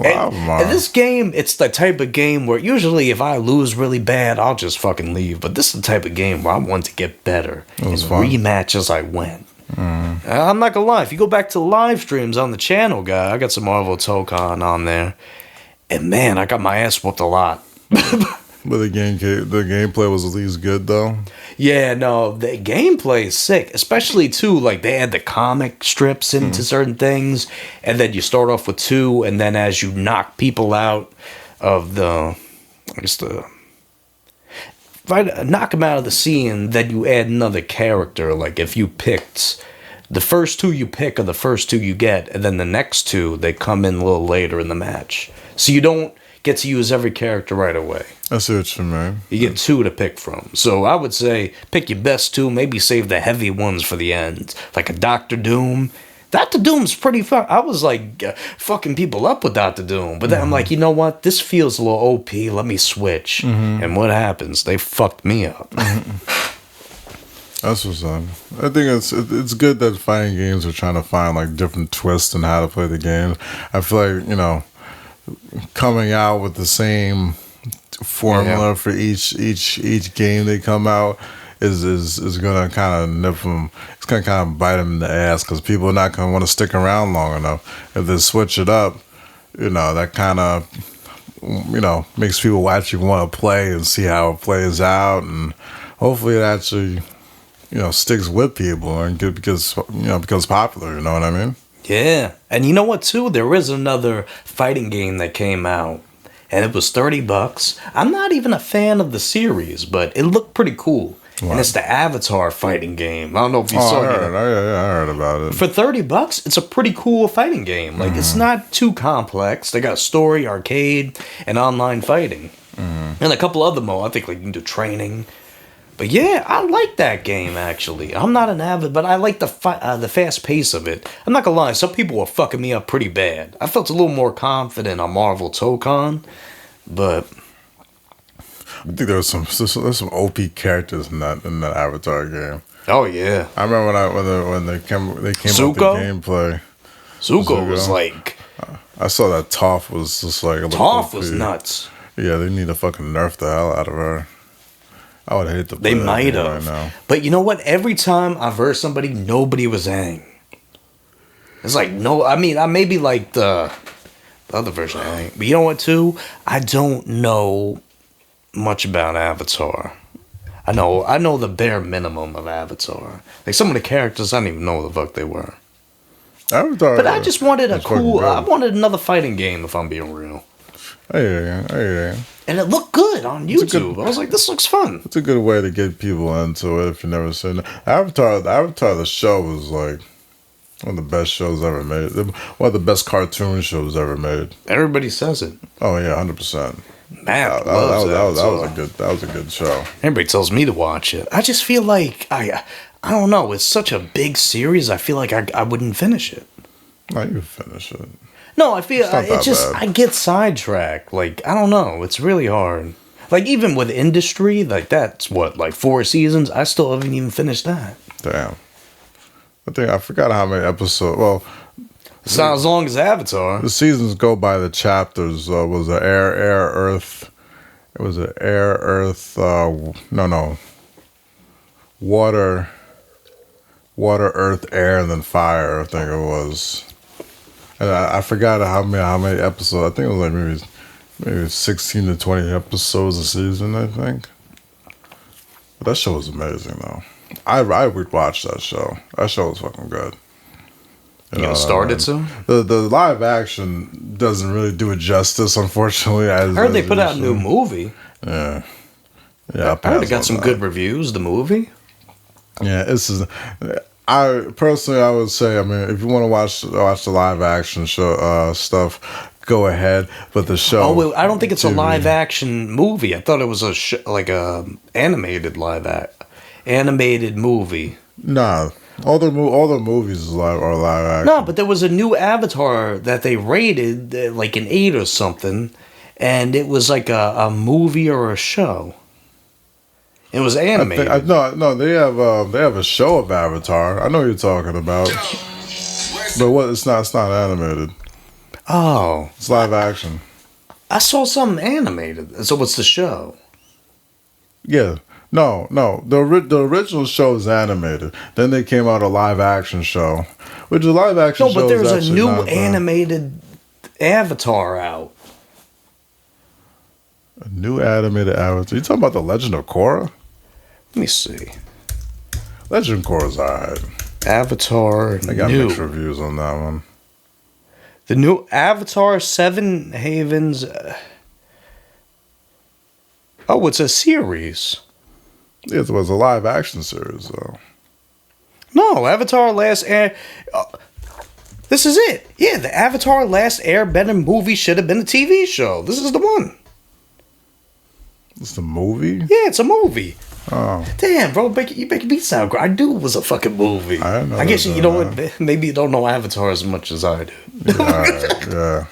And this game, it's the type of game where usually if I lose really bad, I'll just fucking leave. But this is the type of game where I want to get better and rematch as I went. I'm not gonna lie, if you go back to the live streams on the channel, guy, I got some Marvel Tokon on there, and man, I got my ass whooped a lot. But the gameplay was at least good, though. Yeah, no, the gameplay is sick. Especially, too, like, they add the comic strips into certain things. And then you start off with 2. And then as you knock people out of knock them out of the scene, then you add another character. Like, if you picked... The first 2 you pick are the first 2 you get. And then the next 2, they come in a little later in the match. So you don't get to use every character right away. I see what you mean. You get 2 to pick from. So I would say pick your best 2, maybe save the heavy ones for the end. Like a Doctor Doom. Doctor Doom's pretty fun. I was like fucking people up with Doctor Doom. But then I'm like, you know what? This feels a little OP. Let me switch. And what happens? They fucked me up. That's what's up. I think it's good that fighting games are trying to find like different twists in how to play the games. I feel like, coming out with the same formula for each game they come out is gonna kind of nip them. It's gonna kind of bite them in the ass because people are not gonna want to stick around long enough. If they switch it up, that kind of makes people actually want to play and see how it plays out, and hopefully it actually sticks with people and becomes popular. You know what I mean? Yeah. And you know what, too? There is another fighting game that came out, and it was $30. I'm not even a fan of the series, but it looked pretty cool. and it's the Avatar fighting game. I don't know if you Oh, saw I it. heard. I heard about it. For $30, it's a pretty cool fighting game. Like, it's not too complex. They got story, arcade, and online fighting. And a couple other modes. I think, like, you can do training. But yeah, I like that game, actually. I'm not an avid, but I like the fast pace of it. I'm not gonna lie, some people were fucking me up pretty bad. I felt a little more confident on Marvel Tokon, but... I think there's some OP characters in that Avatar game. Oh, yeah. I remember when they came out with the Zuko? gameplay. Zuko was like... I saw that Toph was just like a little Toph OP. was nuts. Yeah, they need to fucking nerf the hell out of her. I would hate to play They that might game have. right now. But you know what? Every time I versed somebody, nobody was Aang. It's like, no, I mean, I maybe like the other version of Aang. But you know what, too? I don't know much about Avatar. I know the bare minimum of Avatar. Like, some of the characters, I didn't even know what the fuck they were. Avatar. But I just wanted a was fucking cool, good. I wanted another fighting game, if I'm being real. I hear you. And it looked good on YouTube. I was like, this looks fun. It's a good way to get people into it if you never seen it. Avatar, the show was like one of the best shows ever made. One of the best cartoon shows ever made. Everybody says it. Oh yeah, 100%. Matt That loves that was a good show. Everybody tells me to watch it. I just feel like I don't know. It's such a big series. I feel like I wouldn't finish it. No, you finish it. No, I feel It's not that bad. I get sidetracked. Like, I don't know. It's really hard. Like, even with Industry, like, that's what, like 4 seasons? I still haven't even finished that. Damn. I forgot how many episodes. Well, It's not as long as Avatar. the seasons go by the chapters. Was it air, earth? It was an air, earth. Water, earth, air, and then fire. I think it was. And I forgot how many episodes. I think it was like maybe 16 to 20 episodes a season, I think. But that show was amazing, though. I would watch that show. That show was fucking good. You gonna start it soon? The live action doesn't really do it justice, unfortunately. I heard they put out a new movie. Yeah. I heard it got some good reviews, the movie. Yeah, I personally, I would say, I mean, if you want to watch the live action show stuff, go ahead. But the show, Oh, I don't think it's a TV. live action movie. I thought it was like a animated animated movie. Nah, all the movies are live action. No, but there was a new Avatar that they rated like an 8 or something, and it was like a movie or a show. It was animated. No, they have a show of Avatar. I know what you're talking about, but what? It's not animated. Oh, It's live action. I saw something animated. So what's the show? Yeah. No. The original show is animated. Then they came out a live action show, which the live action No, show but there's is a actually new not, animated Avatar out. a new animated Avatar. You talking about the Legend of Korra? Let me see. Legend of Korra's alright. Avatar I got new. mixed reviews on that one. The new Avatar Seven Havens. Oh, it's a series. It was a live action series, though. No, Avatar Last Air. This is it. Yeah, the Avatar Last Airbender movie should have been a TV show. This is the one. It's the movie? Yeah, it's a movie. Oh. Damn, bro, you making me sound great. I knew it was a fucking movie. I didn't know I guess that, you know what? Maybe you don't know Avatar as much as I do. Yeah, alright, yeah.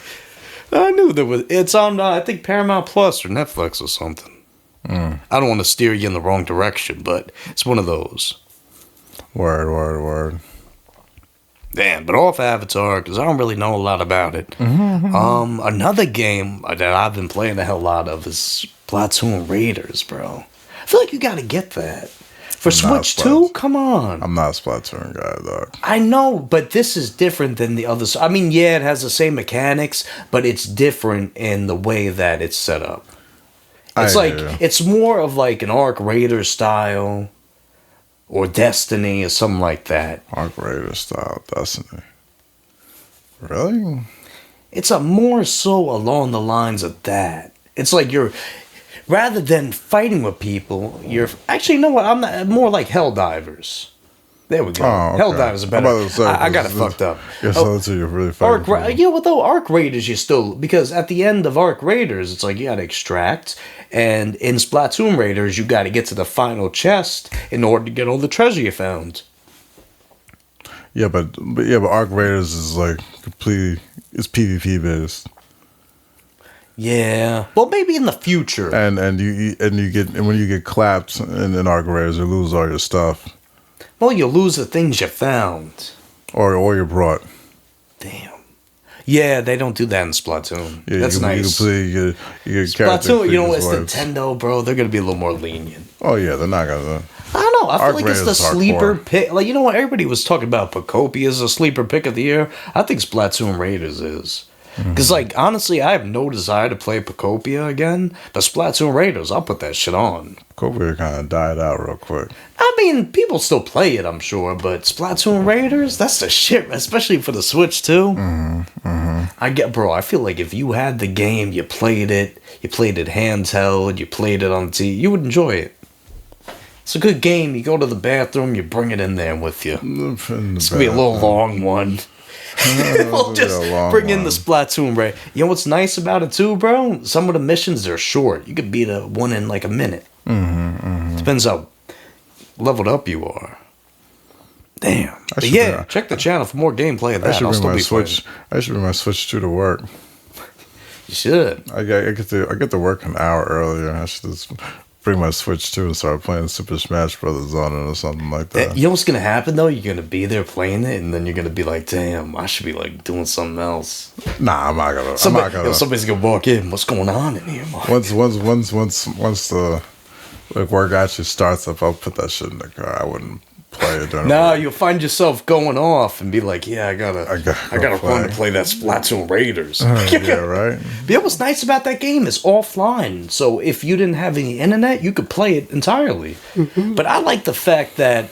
I knew there was. It's on, I think, Paramount Plus or Netflix or something. I don't want to steer you in the wrong direction, but it's one of those. Word. Damn, but off Avatar, because I don't really know a lot about it. Another game that I've been playing a hell lot of is Splatoon Raiders, bro. I feel like you got to get that. For Switch 2? Come on. I'm not a Splatoon guy, dog. I know, but this is different than the others. I mean, yeah, it has the same mechanics, but it's different in the way that it's set up. It's it's more of like an Arc Raider style or Destiny or something like that. Arc Raider style Destiny. Really? It's a more so along the lines of that. It's like rather than fighting with people, you're actually, you know what? I'm not, more like Helldivers. There we go. Oh, okay. Helldivers are better. I got it fucked up. Yeah, so that's what you're really fighting. You know what though? Arc Raiders, you still, because at the end of Arc Raiders, it's like you got to extract, and in Splatoon Raiders, you got to get to the final chest in order to get all the treasure you found. Yeah, but Arc Raiders is like completely, it's PvP based. Yeah. Well, maybe in the future. And when you get clapped in Arc Raiders, you lose all your stuff. Well, you lose the things you found. Or you brought. Damn. Yeah, they don't do that in Splatoon. Yeah, that's nice. You get Splatoon, you know, it's Nintendo, bro. They're gonna be a little more lenient. Oh yeah, they're not gonna. I don't know. I feel like it's the sleeper pick. Like, you know what? Everybody was talking about Pocopia as a sleeper pick of the year. I think Splatoon Raiders is. Because, like, honestly, I have no desire to play Pocopia again. But Splatoon Raiders, I'll put that shit on. Pocopia kind of died out real quick. I mean, people still play it, I'm sure. But Splatoon Raiders, that's the shit. Especially for the Switch, too. I feel like if you had the game, you played it handheld, you played it on TV, you would enjoy it. It's a good game. You go to the bathroom, you bring it in there with you. It's going to be a little long one. We'll just bring in the Splatoon, right? You know what's nice about it too, bro? Some of the missions are short. You could beat one in like a minute. Depends how leveled up you are. Damn. But yeah, check the channel for more gameplay of that. I should bring my Switch 2 to work. You should. I get to work an hour earlier. I should just bring my Switch 2 and start playing Super Smash Brothers on it or something like that. You know what's gonna happen though? You're gonna be there playing it, and then you're gonna be like, "Damn, I should be like doing something else." Nah, I'm not gonna. Somebody's gonna walk in. What's going on in here, Mark? Once the work actually starts up, I'll put that shit in the car. I wouldn't play it during. No, you'll find yourself going off and be like, "Yeah, I gotta run to play that Splatoon Raiders." Yeah, right. But you know what's nice about that game is offline. So if you didn't have any internet, you could play it entirely. But I like the fact that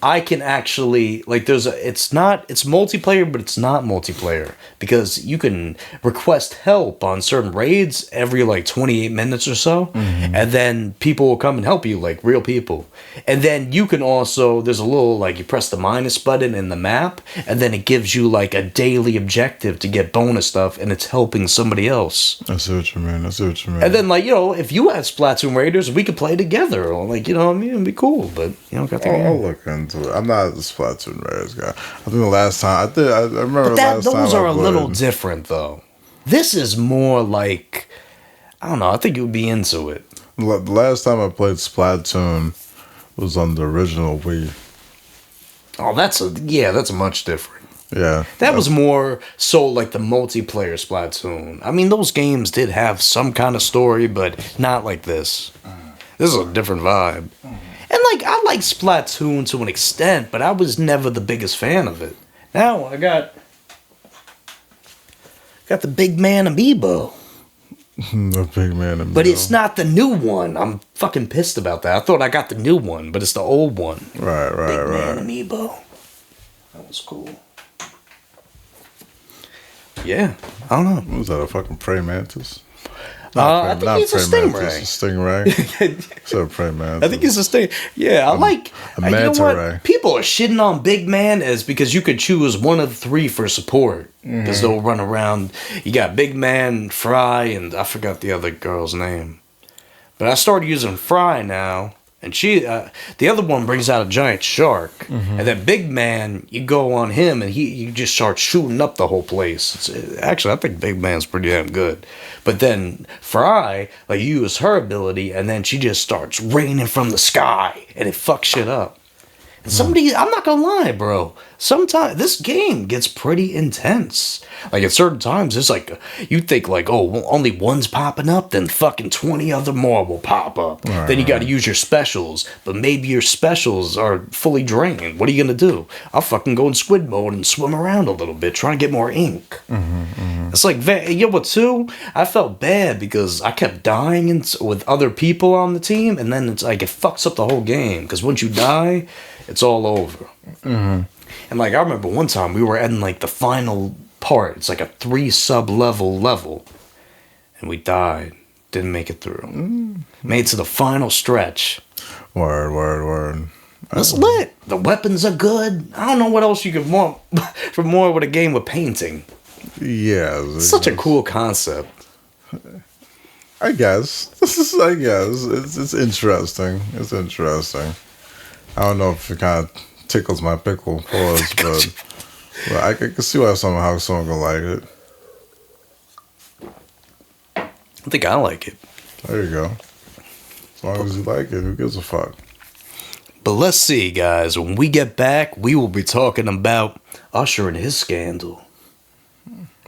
I can actually, like, it's multiplayer, but it's not multiplayer because you can request help on certain raids every like 28 minutes or so, and then people will come and help you, like real people. And then you can also, there's a little, like, you press the minus button in the map, and then it gives you like a daily objective to get bonus stuff, and it's helping somebody else. I see what you mean. And then, like, you know, if you had Splatoon Raiders, we could play together, or like, you know what I mean, it'd be cool. But you know, I'll look into it. I'm not a Splatoon Raiders guy. I think the last time I remember. But those are a little different, though. This is more like, I don't know. I think you would be into it. The last time I played Splatoon was on the original Wii. Oh, that's much different. Yeah. That was more so like the multiplayer Splatoon. I mean, those games did have some kind of story, but not like this. This is a different vibe. And, like, I like Splatoon to an extent, but I was never the biggest fan of it. Now, I got the Big Man Amiibo. The Big Man Amiibo. But it's not the new one. I'm fucking pissed about that. I thought I got the new one, but it's the old one. Right. Big Man Amiibo. That was cool. Yeah, I don't know. What was that, a fucking praying mantis? I think he's a stingray. Stingray? So praying mantis. I think he's a stingray. Yeah, I like... A manta you know what? ray. People are shitting on Big Man as because you could choose one of the three for support. Because they'll run around. You got Big Man, Fry, and I forgot the other girl's name. But I started using Fry now. And she, the other one brings out a giant shark. And then Big Man, you go on him and you just start shooting up the whole place. Actually, I think Big Man's pretty damn good. But then Fry, like, you use her ability and then she just starts raining from the sky and it fucks shit up. And I'm not gonna lie, bro. Sometimes this game gets pretty intense. Like, at certain times, it's like, you think like, oh, only one's popping up, then fucking 20 other more will pop up. Right, then you gotta use your specials, but maybe your specials are fully drained. What are you gonna do? I'll fucking go in squid mode and swim around a little bit, trying to get more ink. It's like, you know what, too? I felt bad because I kept dying with other people on the team, and then it's like, it fucks up the whole game, because once you die, it's all over. And, like, I remember one time we were in, like, the final part. It's like a 3 sub level, and we died didn't make it through. Made it to the final stretch. Word. That's lit. The weapons are good. I don't know what else you could want for more with a game with painting. Yeah. Such a cool concept. I guess. It's interesting. It's interesting. I don't know if it kind of tickles my pickle pause, but I can see why someone can like it. I think I like it. There you go. As long as you like it, who gives a fuck? But let's see, guys. When we get back, we will be talking about Usher and his scandal.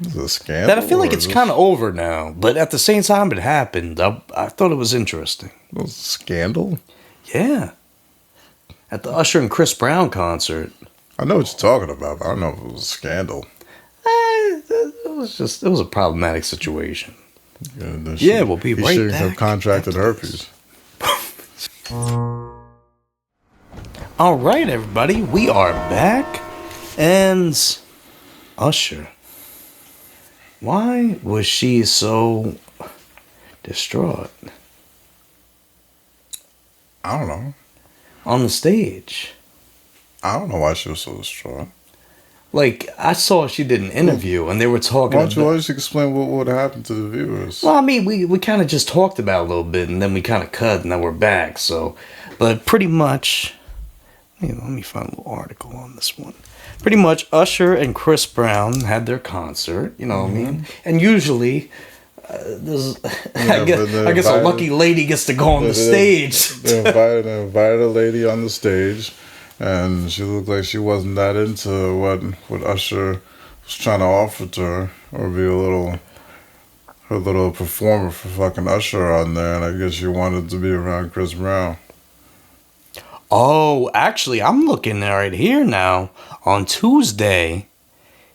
Is it a scandal? That I feel like it's kind of over now, but at the same time it happened. I thought it was interesting. It was a scandal? Yeah. At the Usher and Chris Brown concert. I know what you're talking about, but I don't know if it was a scandal. It was a problematic situation. Yeah, we'll be right back. He shouldn't have contracted herpes. All right, everybody, we are back. And Usher. Why was she so distraught? I don't know. On the stage. I don't know why she was so distraught. Like, I saw she did an interview and they were talking about... Why don't you always explain what happened to the viewers? Well, I mean, we kind of just talked about it a little bit and then we kind of cut and then we're back. So, but pretty much... Let me find a little article on this one. Pretty much, Usher and Chris Brown had their concert, you know what I mean? And usually, I guess a lucky lady gets to go on the stage. They invited a lady on the stage, and she looked like she wasn't that into what Usher was trying to offer to her, or be her little performer for fucking Usher on there, and I guess she wanted to be around Chris Brown. Oh, actually, I'm looking right here now. On Tuesday,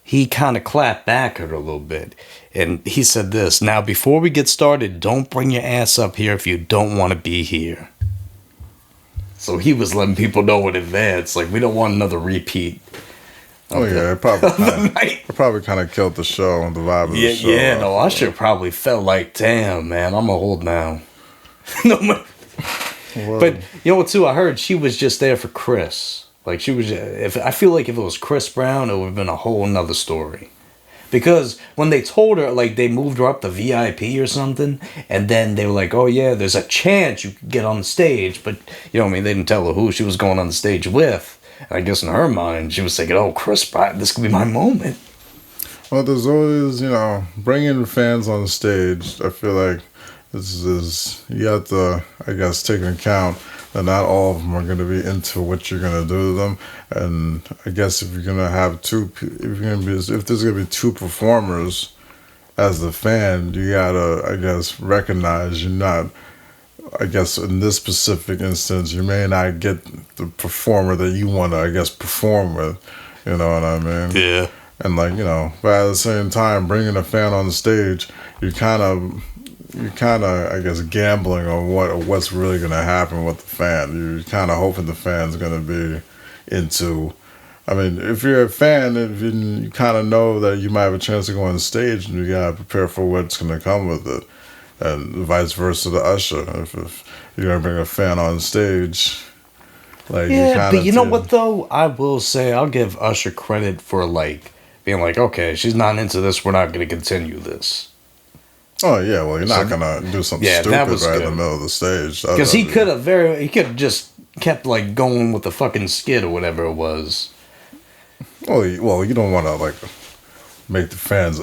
he kind of clapped back at her a little bit. And he said this, "Now, before we get started, don't bring your ass up here if you don't want to be here." So he was letting people know in advance, like, we don't want another repeat. It probably kind of killed the show and the vibe of the show. Yeah, no, Usher probably felt like, damn, man, I'm old now. No, but you know what, too? I heard she was just there for Chris. Like, she was. I feel like if it was Chris Brown, it would have been a whole nother story. Because when they told her, like, they moved her up to VIP or something, and then they were like, "Oh yeah, there's a chance you could get on the stage," but you know what I mean? They didn't tell her who she was going on the stage with. And I guess in her mind, she was thinking, "Oh, Chris Brown, this could be my moment." Well, there's always, bringing fans on stage. I feel like. You have to, I guess, take into account that not all of them are going to be into what you're going to do to them. And I guess if you're going to have if there's going to be two performers as the fan, you got to, I guess, recognize you're not, I guess, in this specific instance, you may not get the performer that you want to, I guess, perform with. You know what I mean? Yeah. And but at the same time, bringing a fan on the stage, you're kind of, I guess, gambling on what's really going to happen with the fan. You're kind of hoping the fan's going to be into... I mean, if you're a fan, you kind of know that you might have a chance to go on stage, and you got to prepare for what's going to come with it. And vice versa to Usher. If you're going to bring a fan on stage... but you know what, though? I will say, I'll give Usher credit for, being like, okay, she's not into this, we're not going to continue this. Oh yeah, well you're not gonna do something stupid right in the middle of the stage. Because he could have just kept going with the fucking skit or whatever it was. Well, you don't want to make the fans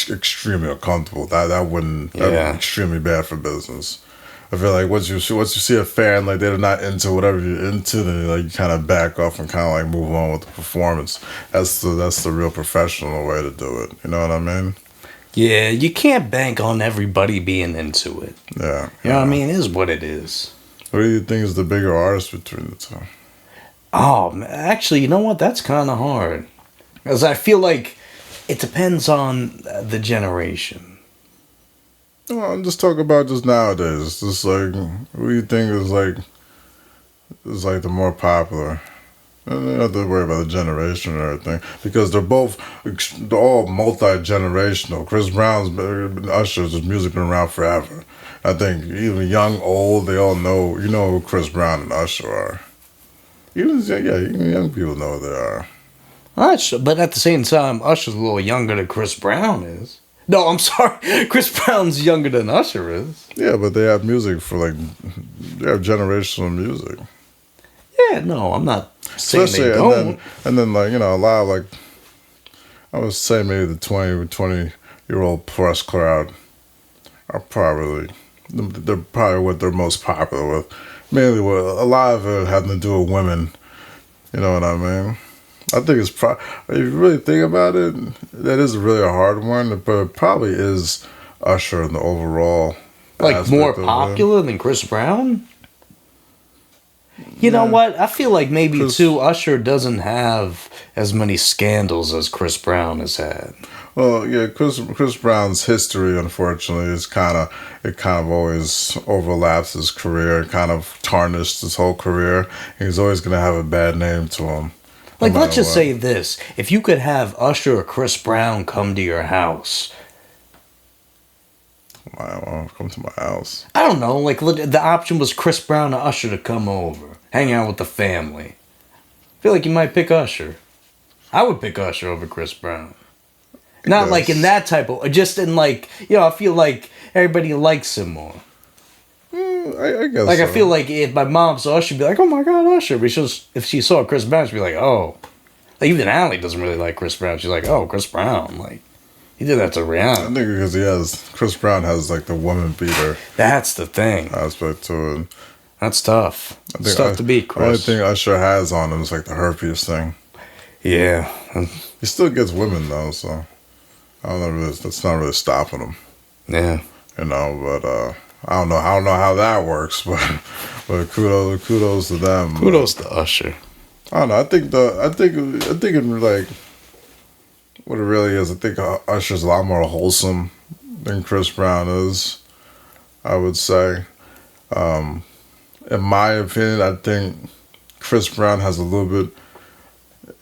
extremely uncomfortable. That would be extremely bad for business. I feel like once you see a fan they're not into whatever you're into, then you kind of back off and kind of move on with the performance. That's the real professional way to do it. You know what I mean? Yeah, you can't bank on everybody being into it. Yeah. You know what I mean? It is what it is. What do you think is the bigger artist between the two? Oh, actually, you know what? That's kind of hard. Because I feel like it depends on the generation. Well, I'm just talking about just nowadays. Just who do you think is the more popular? And you don't have to worry about the generation or everything because they're all multi-generational. Chris Brown's been Usher's music been around forever. I think even young, old, they all know. You know who Chris Brown and Usher are. Even young people know who they are. But at the same time, Usher's a little younger than Chris Brown is. No, I'm sorry. Chris Brown's younger than Usher is. Yeah, but they have music for they have generational music. Yeah, no, I'm not saying Especially, they don't. and then like, a lot of like, I would say maybe the 20-year-old plus crowd are they're probably what they're most popular with. Mainly with a lot of it having to do with women. You know what I mean? I think it's if you really think about it, that is really a hard one, but it probably is Usher in the overall. Like more popular than Chris Brown? You know what? I feel like maybe too Usher doesn't have as many scandals as Chris Brown has had. Well, yeah, Chris Brown's history, unfortunately, is kind of always overlaps his career, kind of tarnished his whole career. He's always going to have a bad name to him. Like, let's just say this. If you could have Usher or Chris Brown come to your house. Come to my house. I don't know. Like, the option was Chris Brown or Usher to come over. Hang out with the family. I feel like you might pick Usher. I would pick Usher over Chris Brown. Not like in that type of... Just in like... I feel like everybody likes him more. I guess like, so. I feel like if my mom saw Usher, she'd be like, oh my God, Usher. But if she saw Chris Brown, she'd be like, oh. Like, even Allie doesn't really like Chris Brown. She's like, oh, Chris Brown. Like, he did that to Rihanna. I think because Chris Brown has, like, the woman beater. That's the thing. Aspect to it. That's tough. It's tough to beat, Chris. The only thing Usher has on him is, like, the herpes thing. Yeah. He still gets women, though, so... I don't know. That's not really stopping him. Yeah. But I don't know how that works, but kudos to them. Kudos to Usher. I don't know. I think in like what it really is. I think Usher's a lot more wholesome than Chris Brown is. I would say, in my opinion, I think Chris Brown has a little bit.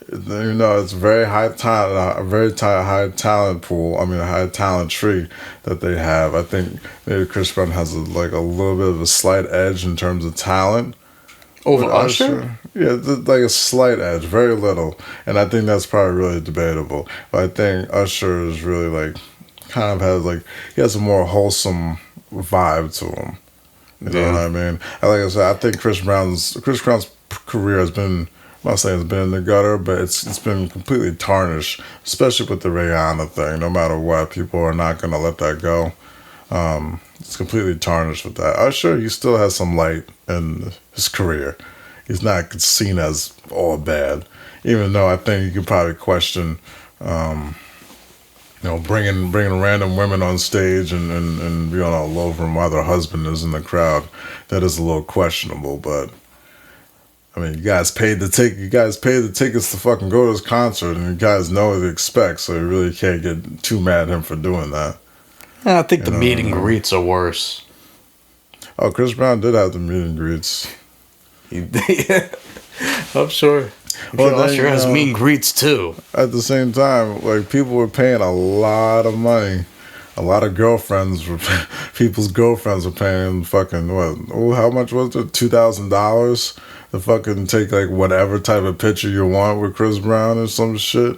It's very high talent, a very high talent pool. I mean, a high talent tree that they have. I think maybe Chris Brown has a little bit of a slight edge in terms of talent over Usher. Yeah, like a slight edge, very little, and I think that's probably really debatable. But I think Usher is really kind of has he has a more wholesome vibe to him. You know what I mean? And like I said, I think Chris Brown's career has been. I'm not saying it's been in the gutter, but it's been completely tarnished, especially with the Rihanna thing. No matter what, people are not going to let that go. It's completely tarnished with that. Usher, he still has some light in his career. He's not seen as all bad, even though I think you could probably question, bringing random women on stage and be on a low from while their husband is in the crowd. That is a little questionable, but. I mean, you guys paid the tickets to fucking go to this concert, and you guys know what to expect, so you really can't get too mad at him for doing that. I think the meet and greets are worse. Oh, Chris Brown did have the meet and greets. Yeah, I'm sure. Usher has meet and greets too. At the same time, people were paying a lot of money. A lot of people's girlfriends were paying fucking how much was it? $2,000 to fucking take whatever type of picture you want with Chris Brown or some shit.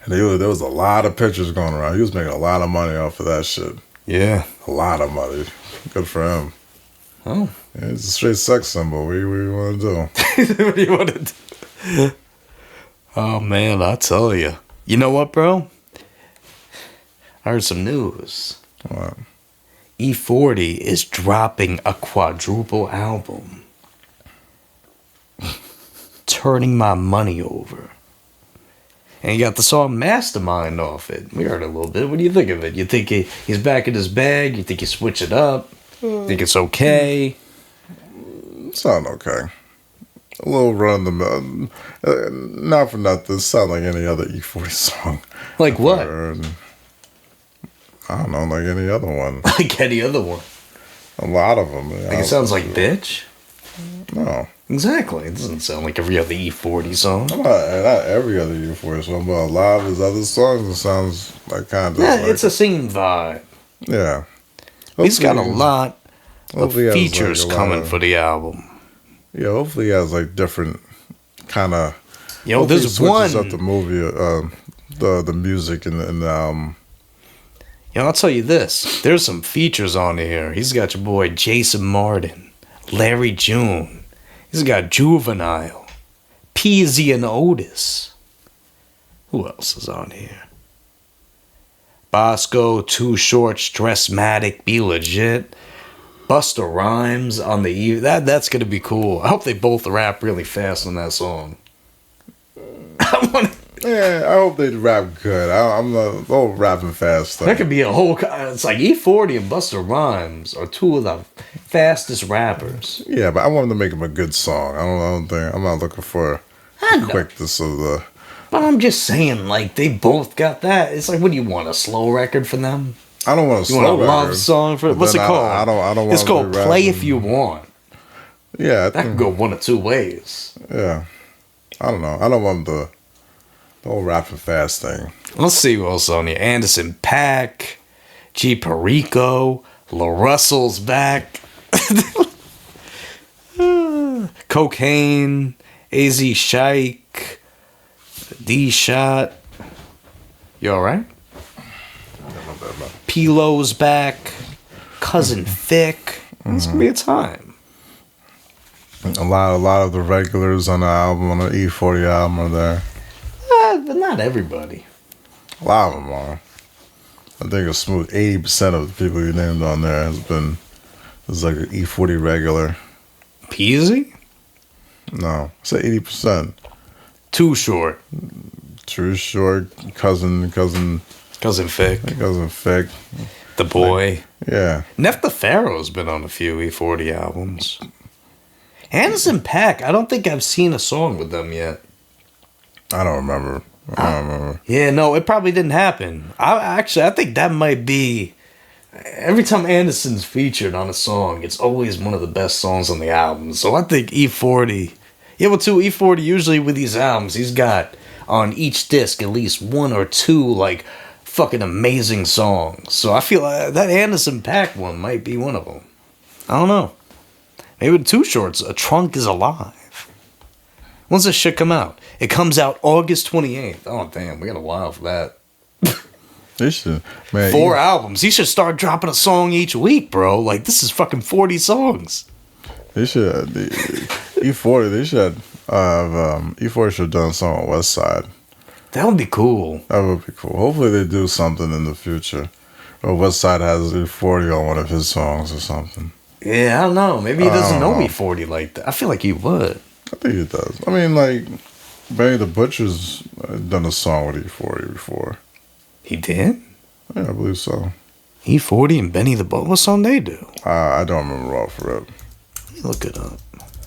And there was a lot of pictures going around. He was making a lot of money off of that shit. Yeah, a lot of money. Good for him. Oh, yeah, it's a straight sex symbol. What do you want to do? What do you want to do? Oh man, I tell you. You know what, bro? I heard some news. What? E40 is dropping a quadruple album. Turning my money over. And you got the song Mastermind off it. We heard a little bit. What do you think of it? You think he's back in his bag? You think he switch it up? Think it's okay? Sound okay. A little run the mill. Not for nothing. It sound like any other E40 song. Like what? I don't know, like any other one. Like any other one. A lot of them. Like it sounds like Bitch? No. Exactly. It doesn't sound like every other E40 song. Not every other U4 song, but a lot of his other songs, it sounds like kind of. Yeah, like, it's the same vibe. Yeah. He's got a Hopefully- lot of hopefully he has, features like, a lot coming of- for the album. Yeah, hopefully he has like different kind of. Yo, there's one. Up the movie, the music and the album. You know, I'll tell you this. There's some features on here. He's got your boy Jason Martin, Larry June. He's got Juvenile, Peasy and Otis. Who else is on here? Bosco, Too Short, Stressmatic, Be Legit, Busta Rhymes on the E. That's gonna be cool. I hope they both rap really fast on that song. Yeah, I hope they rap good. I'm not rapping fast stuff. That could be a whole. It's like E40 and Busta Rhymes are two of the fastest rappers. Yeah, but I want them to make him a good song. I don't think I'm not looking for the quickness of the. But I'm just saying, like, they both got that. It's like, what do you want, a slow record for them? I don't want a You slow want a love record, song for but what's it then called? I don't want. It's called to be Play rapping. If You Want. Yeah, That could go one of two ways. Yeah, I don't know. I don't want the whole rapping fast thing. Let's see what else on here. Anderson .Paak, G Perico, La Russell's back. Cocaine, AZ Shike, D Shot. You alright? Pilo's back. Cousin Thick. It's gonna be a time. A lot of the regulars on the album, on the E40 album, are there. But not everybody. A lot of them are. I think a smooth 80% of the people you named on there is like an E40 regular. Peasy? No, say 80%. Too Short. True Short, cousin Cousin Thick. Fick. The Boy. Yeah. Neff the Pharaoh's been on a few E40 albums. Anderson .Paak, I don't think I've seen a song with them yet. I don't remember. Yeah, no, it probably didn't happen. I think that might be. Every time Anderson's featured on a song, it's always one of the best songs on the album. So I think E40. Yeah, well, too, E40, usually with these albums, he's got on each disc at least one or two, like, fucking amazing songs. So I feel that Anderson .Paak one might be one of them. I don't know. Maybe with Too Short's A Trunk Is Alive. When's this shit come out? It comes out August 28th. Oh, damn, we got a while for that. They should, man. 4 albums. He should start dropping a song each week, bro. Like, this is fucking 40 songs. They should. E40. They should have. E40 should have done a song on West Side. That would be cool. That would be cool. Hopefully they do something in the future. Or West Side has E40 on one of his songs or something. Yeah, I don't know. Maybe he doesn't know E40 like that. I feel like he would. I think he does. I mean, like, Benny the Butcher's done a song with E40 before. He did? Yeah, I believe so. E40 and Benny the Butcher. What song they do? I don't remember off the rip. Let me look it up.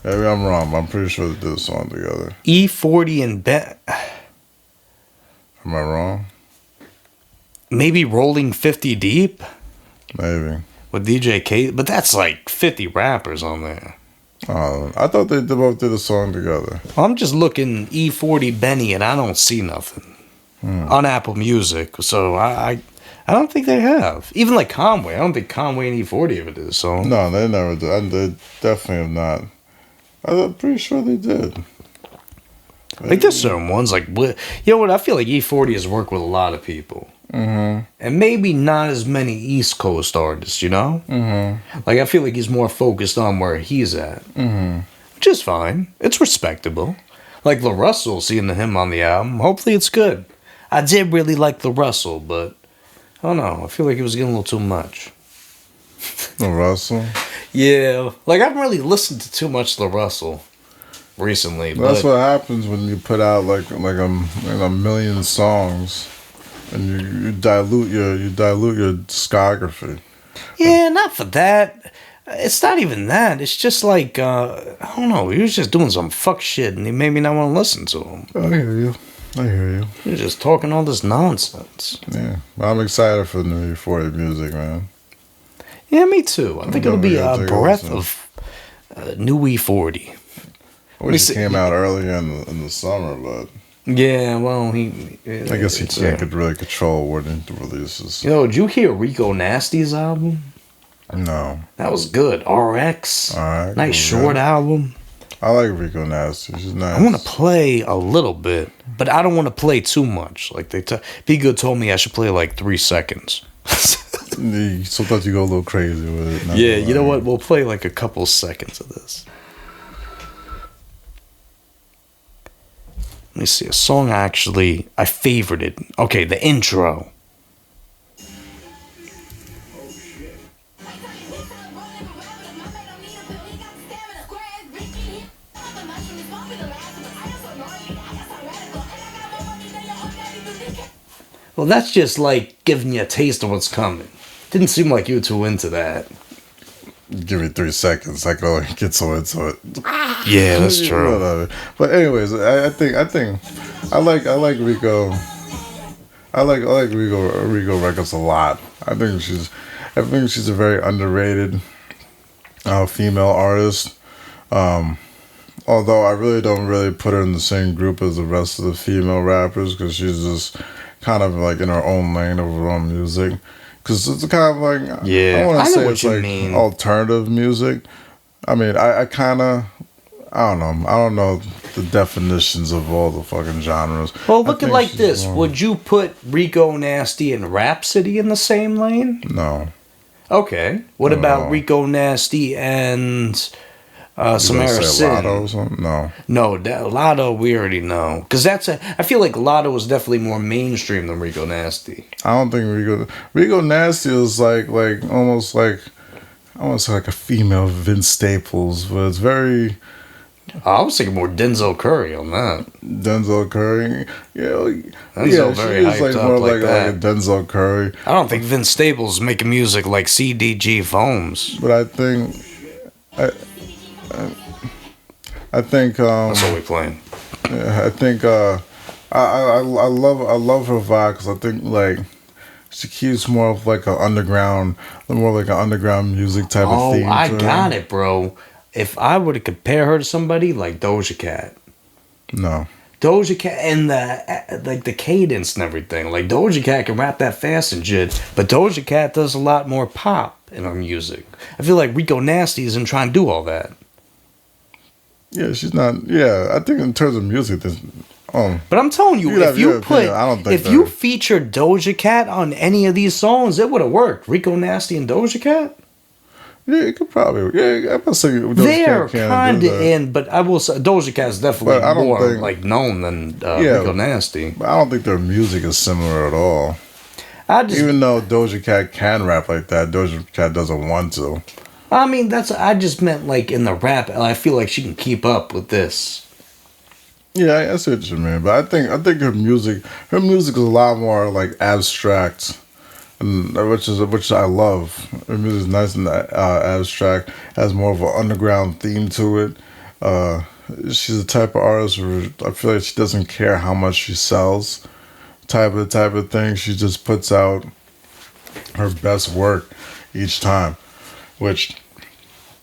Maybe I'm wrong, but I'm pretty sure they did a song together. E40 and Am I wrong? maybe Rolling 50 Deep Maybe. with DJ K. But that's like 50 rappers on there. I thought they both did a song together. I'm just looking E40 Benny and I don't see nothing on Apple Music. So I don't think they have. Even like Conway. I don't think Conway and E40 ever did a song. No, they never did. They definitely have not. I'm pretty sure they did. Like there's certain ones like, you know what? I feel like E40 has worked with a lot of people. Mm-hmm. And maybe not as many East Coast artists, you know? Mm-hmm. Like I feel like he's more focused on where he's at. Mm-hmm. Which is fine. It's respectable. Like La Russell, seeing him on the album. Hopefully it's good. I did really like La Russell, but I don't know. I feel like it was getting a little too much. The Russell. Yeah. Like I haven't really listened to too much La Russell recently. That's what happens when you put out like a million songs, and you dilute your discography. Yeah, not for that. It's not even that. It's just like, I don't know. He was just doing some fuck shit and he made me not want to listen to him. I hear you. He was just talking all this nonsense. Yeah, I'm excited for the new E40 music, man. Yeah, me too. I think it'll be a breath of New E40. I wish it came out earlier in the summer, but Yeah, well, I guess he can't really control when he releases. You know, did you hear Rico Nasty's album? No. That was good. RX. All right. Nice short album. I like Rico Nasty. She's nice. I want to play a little bit, but I don't want to play too much. Like Be Good told me I should play like 3 seconds. Sometimes you go a little crazy with it. Yeah, you know what? We'll play like a couple seconds of this. Let me see. A song I favorited. Okay, the intro. Well, that's just like giving you a taste of what's coming. Didn't seem like you were too into that. Give me 3 seconds. I can only get so into it. Yeah, that's true. Whatever. But anyways, I think I like Rico. I like Rico records a lot. I think she's a very underrated female artist. Although I really don't put her in the same group as the rest of the female rappers, because she's just kind of like in her own lane of her own music. Because it's kind of like, I want to say it's like alternative music. I mean, I kind of, I don't know the definitions of all the fucking genres. Well, look at it like this. Would you put Rico Nasty and Rhapsody in the same lane? No. Okay. What about Rico Nasty and Samara Sin? Lotto or something? No. No, Lotto we already know. Because I feel like Lotto was definitely more mainstream than Rico Nasty. I don't think Rico Nasty is like almost like a female Vince Staples, but it's very... I was thinking more Denzel Curry on that. Denzel Curry, Denzel very hyped like up more like like that. a Denzel Curry. I don't think Vince Staples is making music like CDG Foams. But I think, that's what we playing. I think I love her vibe, because I think like she keeps more of like an underground music type of theme. Oh, I got it, bro. If I were to compare her to somebody like Doja Cat. No. Doja Cat and the cadence and everything. Like Doja Cat can rap that fast and shit, but Doja Cat does a lot more pop in her music. I feel like Rico Nasty isn't trying to do all that. Yeah, she's not. Yeah, I think in terms of music, but I'm telling you, if you featured Doja Cat on any of these songs, it would have worked. Rico Nasty and Doja Cat. Yeah, it could probably. Yeah, I'm not saying they're kind of in, but I will say Doja Cat is definitely more like known than Rico Nasty. But I don't think their music is similar at all. Even though Doja Cat can rap like that, Doja Cat doesn't want to. I mean, I just meant like in the rap. I feel like she can keep up with this. Yeah, I see what you mean, but I think her music is a lot more like abstract. Which I love. Her music is nice and abstract. Has more of an underground theme to it. She's the type of artist where I feel like she doesn't care how much she sells. Type of thing. She just puts out her best work each time, which,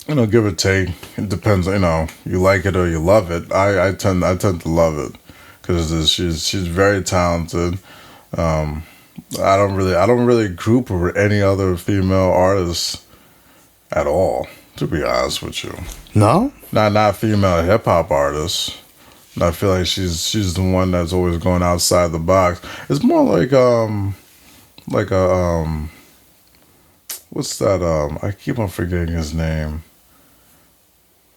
give or take, it depends. You like it or you love it. I tend to love it, because she's very talented. I don't really group her with any other female artists at all, to be honest with you. No? Not female hip hop artists. I feel like she's the one that's always going outside the box. It's more like what's that? I keep on forgetting his name.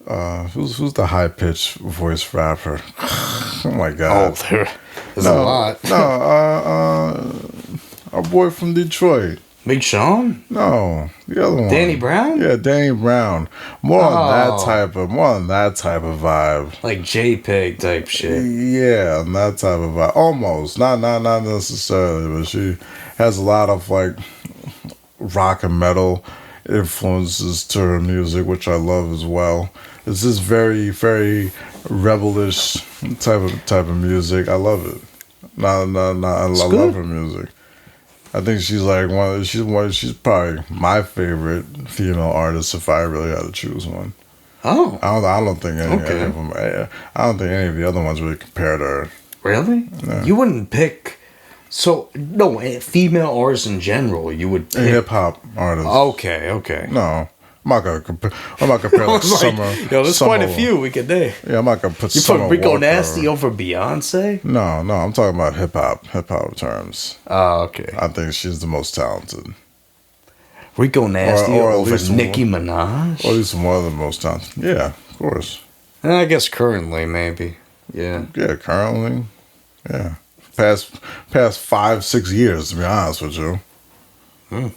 Who's the high pitched voice rapper? Oh my god! Oh, there's a lot. Our boy from Detroit. Big Sean? No, the other one. Danny Brown? Yeah, Danny Brown. More on that type of vibe. Like JPEG type shit. Yeah, on that type of vibe. Almost. Not necessarily, but she has a lot of like rock and metal influences to her music, which I love as well. It's this very, very rebellish type of music. I love it. I love her music. I think she's like she's probably my favorite female artist if I really had to choose one. Oh, I don't think any Okay. of them. I don't think any of the other ones really compare to her. really? Yeah. You wouldn't pick. So no, female artists in general, you would pick. Hip hop artists. Okay, okay. No, I'm not gonna compare. I'm not compare I like was like, Summer. yo, there's quite a Summer- few we could name. Yeah, I'm not gonna put You Summer put Rico Walker Nasty or- over Beyonce? No, I'm talking about hip hop terms. Oh, okay. I think she's the most talented, Rico Nasty or at over least Nicki or at Minaj? least one of the most talented. Yeah, of course. I guess currently, maybe. Yeah. Yeah, currently, yeah. Past 5-6 years, to be honest with you. Hmm.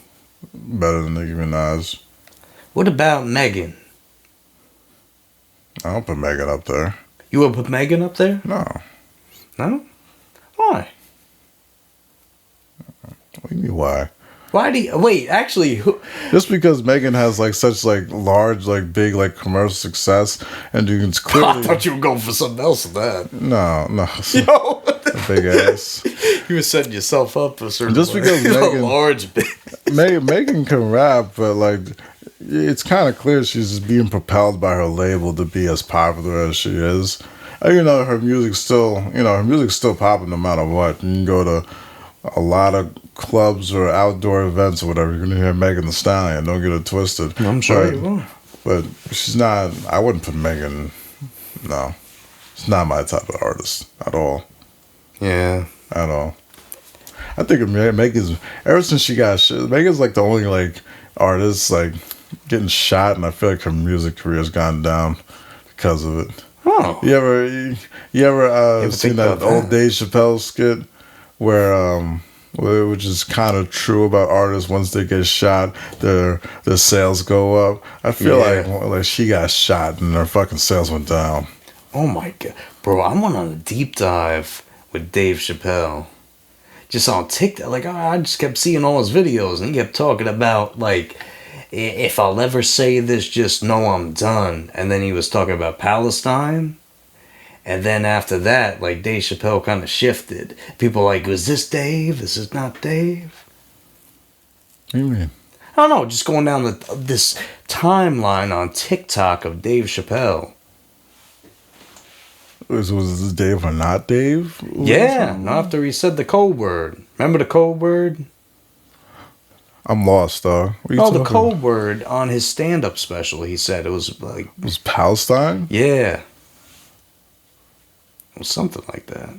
Better than Nicki Minaj. What about Megan? I don't put Megan up there. You would put Megan up there? No. No? Why? What do you mean why? Why do you... Wait, actually, who... Just because Megan has like such like large, like big, like commercial success, and you can I clearly thought you were going for something else with that. no, Yo! a big ass. You were setting yourself up for certain... Just because Megan- a large bit. Megan can rap, but like it's kind of clear she's just being propelled by her label to be as popular as she is. And, her music's still, her music's still popping no matter what. You can go to a lot of clubs or outdoor events or whatever. You're gonna hear Megan Thee Stallion. Don't get it twisted. I'm sure you will. But she's not. I wouldn't put Megan. No, she's not my type of artist at all. Yeah. At all. I think Megan's ever since she got shit. Megan's like the only like artist like getting shot, and I feel like her music career has gone down because of it. Oh. You ever seen think that about old that. Dave Chappelle skit which is kind of true about artists once they get shot, their sales go up. I feel like she got shot and her fucking sales went down. Oh my god. Bro, I went on a deep dive with Dave Chappelle. Just on TikTok. Like, I just kept seeing all his videos and he kept talking about, like, if I'll ever say this, just know I'm done. And then he was talking about Palestine. And then after that, like, Dave Chappelle kind of shifted. People were like, was this Dave? This is not Dave? What do you mean? I don't know, just going down this timeline on TikTok of Dave Chappelle. Was this Dave or not Dave? Yeah, after he said the code word. Remember the code word? I'm lost, though. What are you Oh, the talking code word on his stand-up special, he said. It was like, about? Was Palestine? yeah. It was something like that.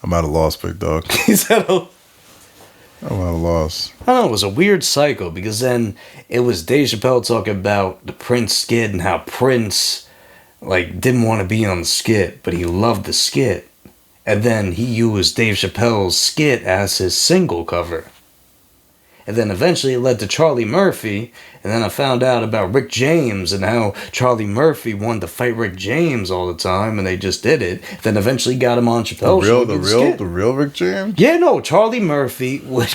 I'm at a loss, big dog. He said, oh, I'm at a loss. I don't know, it was a weird cycle because then it was Dave Chappelle talking about the Prince skit and how Prince, like, didn't want to be on the skit, but he loved the skit. And then he used Dave Chappelle's skit as his single cover. And then eventually it led to Charlie Murphy. And then I found out about Rick James and how Charlie Murphy wanted to fight Rick James all the time, and they just did it. Then eventually got him on Chappelle's show. The real Rick James? Yeah, no, Charlie Murphy would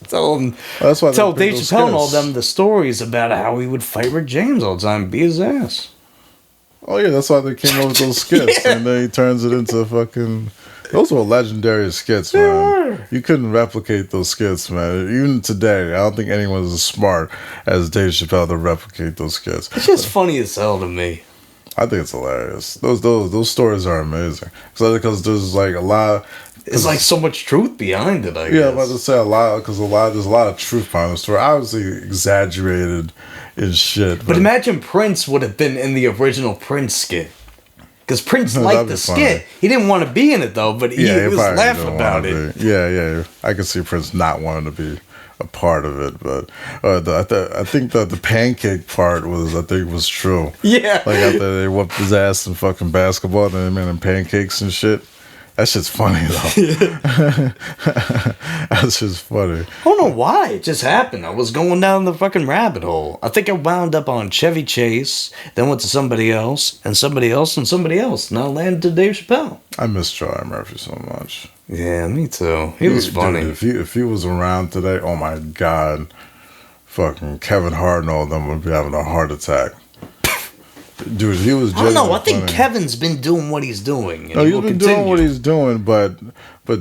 tell him, That's why they tell picked Dave those Chappelle and all skits. them the stories about how he would fight Rick James all the time and beat his ass. Oh yeah, that's why they came up with those skits, Yeah. and then he turns it into fucking. Those were legendary skits, They man. were. You couldn't replicate those skits, man. Even today, I don't think anyone's as smart as Dave Chappelle to replicate those skits. It's just funny as hell to me. I think it's hilarious. Those stories are amazing. Because there's like a lot. There's like so much truth behind it, I guess. Yeah, I'm about to say a lot because there's a lot of truth behind the story. Obviously exaggerated in shit. But imagine Prince would have been in the original Prince skit. Because Prince That'd liked be the funny. skit. He didn't want to be in it, though, but he was probably laughing don't about wanna it. be. Yeah. I could see Prince not wanting to be a part of it, but I think that the pancake part was true. Yeah. Like after they whooped his ass in fucking basketball, then they made him pancakes and shit. That shit's funny though. That's just funny. I don't know why. It just happened. I was going down the fucking rabbit hole. I think I wound up on Chevy Chase, then went to somebody else, and somebody else, and somebody else. And I landed to Dave Chappelle. I miss Charlie Murphy so much. Yeah, me too. He was Dude, funny. if he was around today, oh my god, fucking Kevin Hart and all of them would be having a heart attack. dude, he was. I don't know. I think funny. Kevin's been doing what he's doing. No, he's been doing what he's doing, but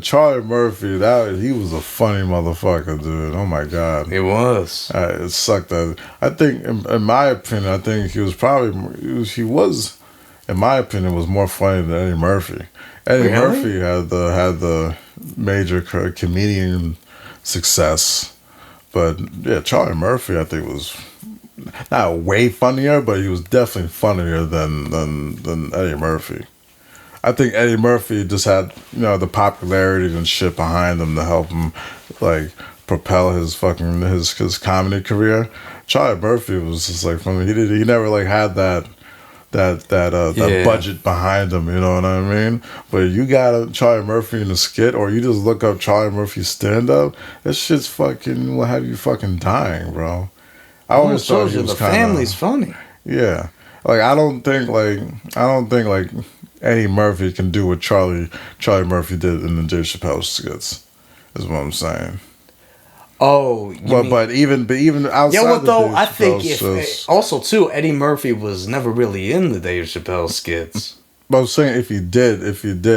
Charlie Murphy, he was a funny motherfucker, dude. Oh my god, He was. it sucked. That I think, in my opinion, I think he was probably he was, in my opinion, was more funny than Eddie Murphy. Eddie Really? Murphy had the major comedian success, but yeah, Charlie Murphy, I think, was not way funnier, but he was definitely funnier than Eddie Murphy. I think Eddie Murphy just had, the popularity and shit behind him to help him, like, propel his fucking his comedy career. Charlie Murphy was just like funny. He never like had that budget behind him, you know what I mean? But you got a Charlie Murphy in a skit, or you just look up Charlie Murphy stand up, that shit's fucking will have you fucking dying, bro. I always thought he was the family's funny. Yeah. Like I don't think like Eddie Murphy can do what Charlie Murphy did in the Dave Chappelle skits. Is what I'm saying. Oh, but even outside. Yeah, what though? Dave I think Chappelle also too, Eddie Murphy was never really in the Dave Chappelle skits. But I'm saying if he did,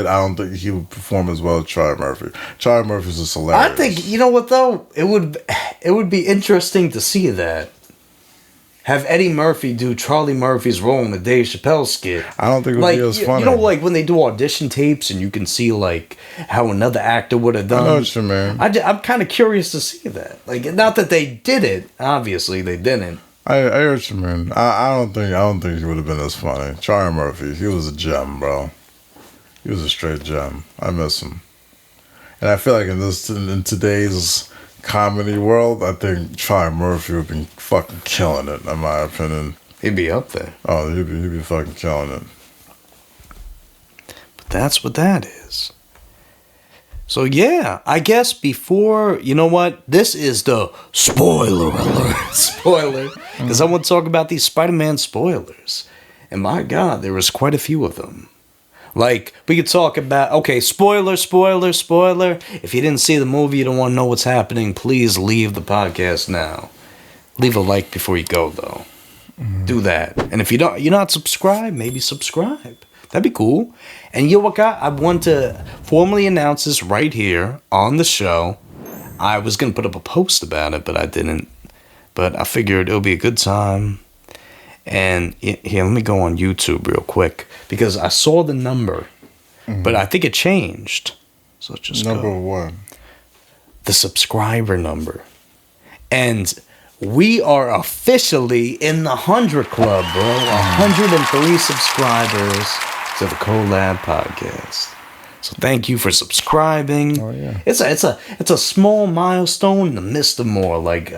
I don't think he would perform as well as Charlie Murphy. Charlie Murphy's just hilarious. I think what though, it would be interesting to see that. Have Eddie Murphy do Charlie Murphy's role in the Dave Chappelle skit. I don't think it would be as funny. Like when they do audition tapes and you can see like how another actor would have done. I know what you mean. I'm kind of curious to see that. Like, not that they did it. Obviously, they didn't. I hear what you mean. I don't think he would have been as funny. Charlie Murphy, he was a gem, bro. He was a straight gem. I miss him. And I feel like in today's comedy world, I think Charlie Murphy would be fucking killing it, in my opinion. He'd be up there. Oh, he'd be fucking killing it. But that's what that is. So yeah, I guess before, you know what? This is the spoiler alert. Spoiler. Because I want to talk about these Spider-Man spoilers. And my God, there was quite a few of them. Like, we could talk about, okay, spoiler. If you didn't see the movie, you don't want to know what's happening, please leave the podcast now. Leave a like before you go, though. Do that. And if you're not subscribed, maybe subscribe. That'd be cool. And you know what, guy? I want to formally announce this right here on the show. I was going to put up a post about it, but I didn't. But I figured it would be a good time. And here, let me go on YouTube real quick. Because I saw the number. But I think it changed. So let's just Number go. one. The subscriber number. And we are officially in the 100 club, bro. 103 subscribers to the Collab podcast. So thank you for subscribing. Oh yeah. It's a small milestone in the midst of more. Like,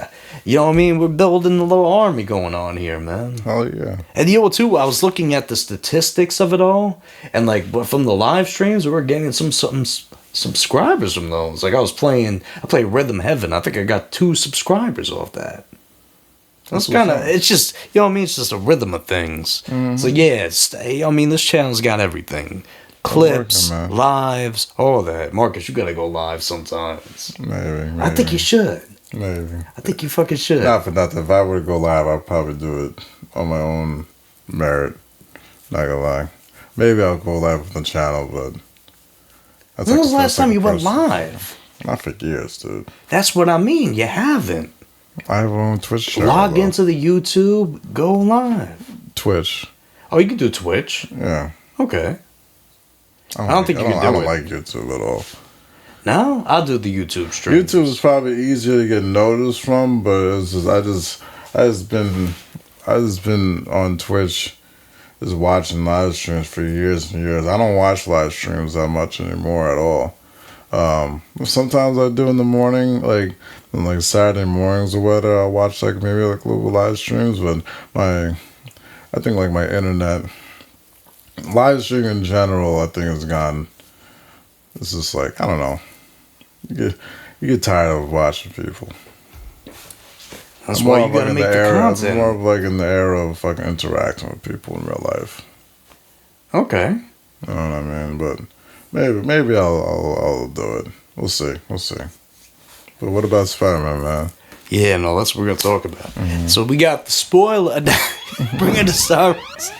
you know what I mean? We're building a little army going on here, man. Oh yeah. And you know too, I was looking at the statistics of it all, and like from the live streams, we were getting some subscribers from those. Like I played Rhythm Heaven. I think I got 2 subscribers off that. That's kind of, it's just, you know what I mean? It's just a rhythm of things. So yeah, this channel's got everything. Clips, working, lives, all that. Marcus, you gotta go live sometimes. Maybe. I think you should. Maybe. I think you fucking should. Not for nothing. If I were to go live, I'd probably do it on my own merit. Not gonna lie. Maybe I'll go live with the channel, but when was the last time you went live? Not for years, dude. That's what I mean. You haven't. I have my own Twitch channel. Log into the YouTube, go live. Twitch. Oh, you can do Twitch. Yeah. Okay. I don't think you can do it. I don't like YouTube at all. No, I'll do the YouTube stream. YouTube is probably easier to get noticed from, but it's just I just been on Twitch, just watching live streams for years and years. I don't watch live streams that much anymore at all. Sometimes I do in the morning, like Saturday mornings or whatever. I watch maybe little live streams, but I think my internet live streaming in general, I think has gone. It's just I don't know. You get tired of watching people. That's why you gotta make the content. I'm more of in the era of fucking interacting with people in real life. Okay. You know what I mean? But maybe I'll do it. We'll see. But what about Spider-Man, man? Yeah, no, that's what we're gonna talk about. So we got the spoiler. Bringing the stars.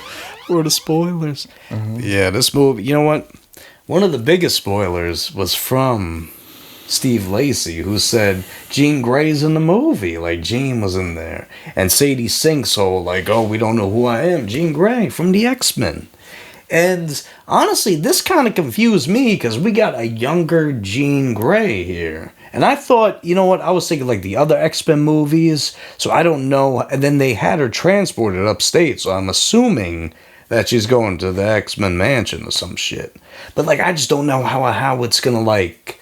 for the spoilers. Yeah, this movie, you know what? One of the biggest spoilers was from Steve Lacy, who said Jean Grey's in the movie. Like, Jean was in there. And Sadie Sink's whole, like, oh, we don't know who I am. Jean Grey from the X-Men. And honestly, this kind of confused me because we got a younger Jean Grey here. And I thought, you know what, I was thinking like the other X-Men movies, so I don't know. And then they had her transported upstate, so I'm assuming that she's going to the X-Men mansion or some shit. But like, I just don't know how it's gonna like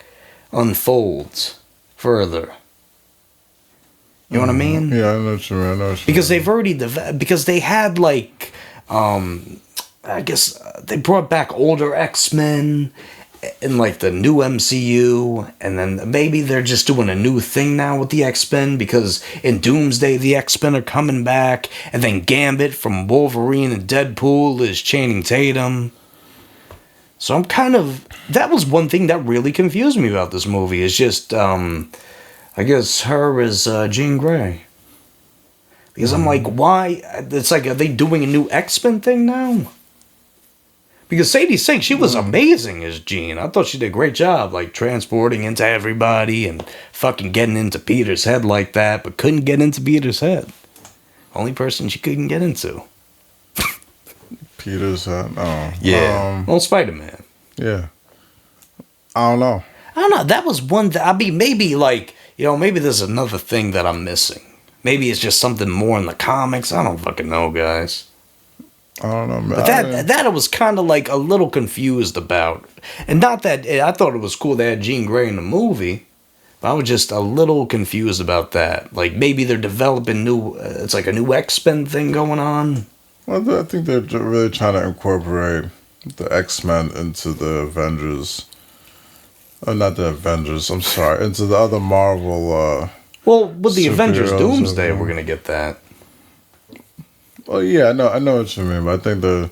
unfold further. You know what I mean? Yeah, I know what you mean. Because they've already because they had like I guess they brought back older X-Men in like the new MCU, and then maybe they're just doing a new thing now with the X-Men because in Doomsday the X-Men are coming back, and then Gambit from Wolverine and Deadpool is Channing Tatum. So I'm kind of, that was one thing that really confused me about this movie, is just I guess her as Jean Grey. Because I'm like, why? It's like, are they doing a new X-Men thing now? Because Sadie Sink, she was amazing as Jean. I thought she did a great job, like, transporting into everybody and fucking getting into Peter's head like that, but couldn't get into Peter's head. Only person she couldn't get into. Peter's head? Oh. Yeah. Well, Spider-Man. Yeah. I don't know. That was one that, I mean, maybe, like, you know, maybe there's another thing that I'm missing. Maybe it's just something more in the comics. I don't fucking know, guys. I don't know, man. But that I was kind of like a little confused about. And not that, I thought it was cool they had Jean Grey in the movie, but I was just a little confused about that. Like, maybe they're developing new, it's like a new X-Men thing going on. Well, I think they're really trying to incorporate the X-Men into the Avengers. Not the Avengers, I'm sorry. Into the other Marvel well, with the Avengers Doomsday, or, we're going to get that. Well, yeah, I know what you mean, but I think they're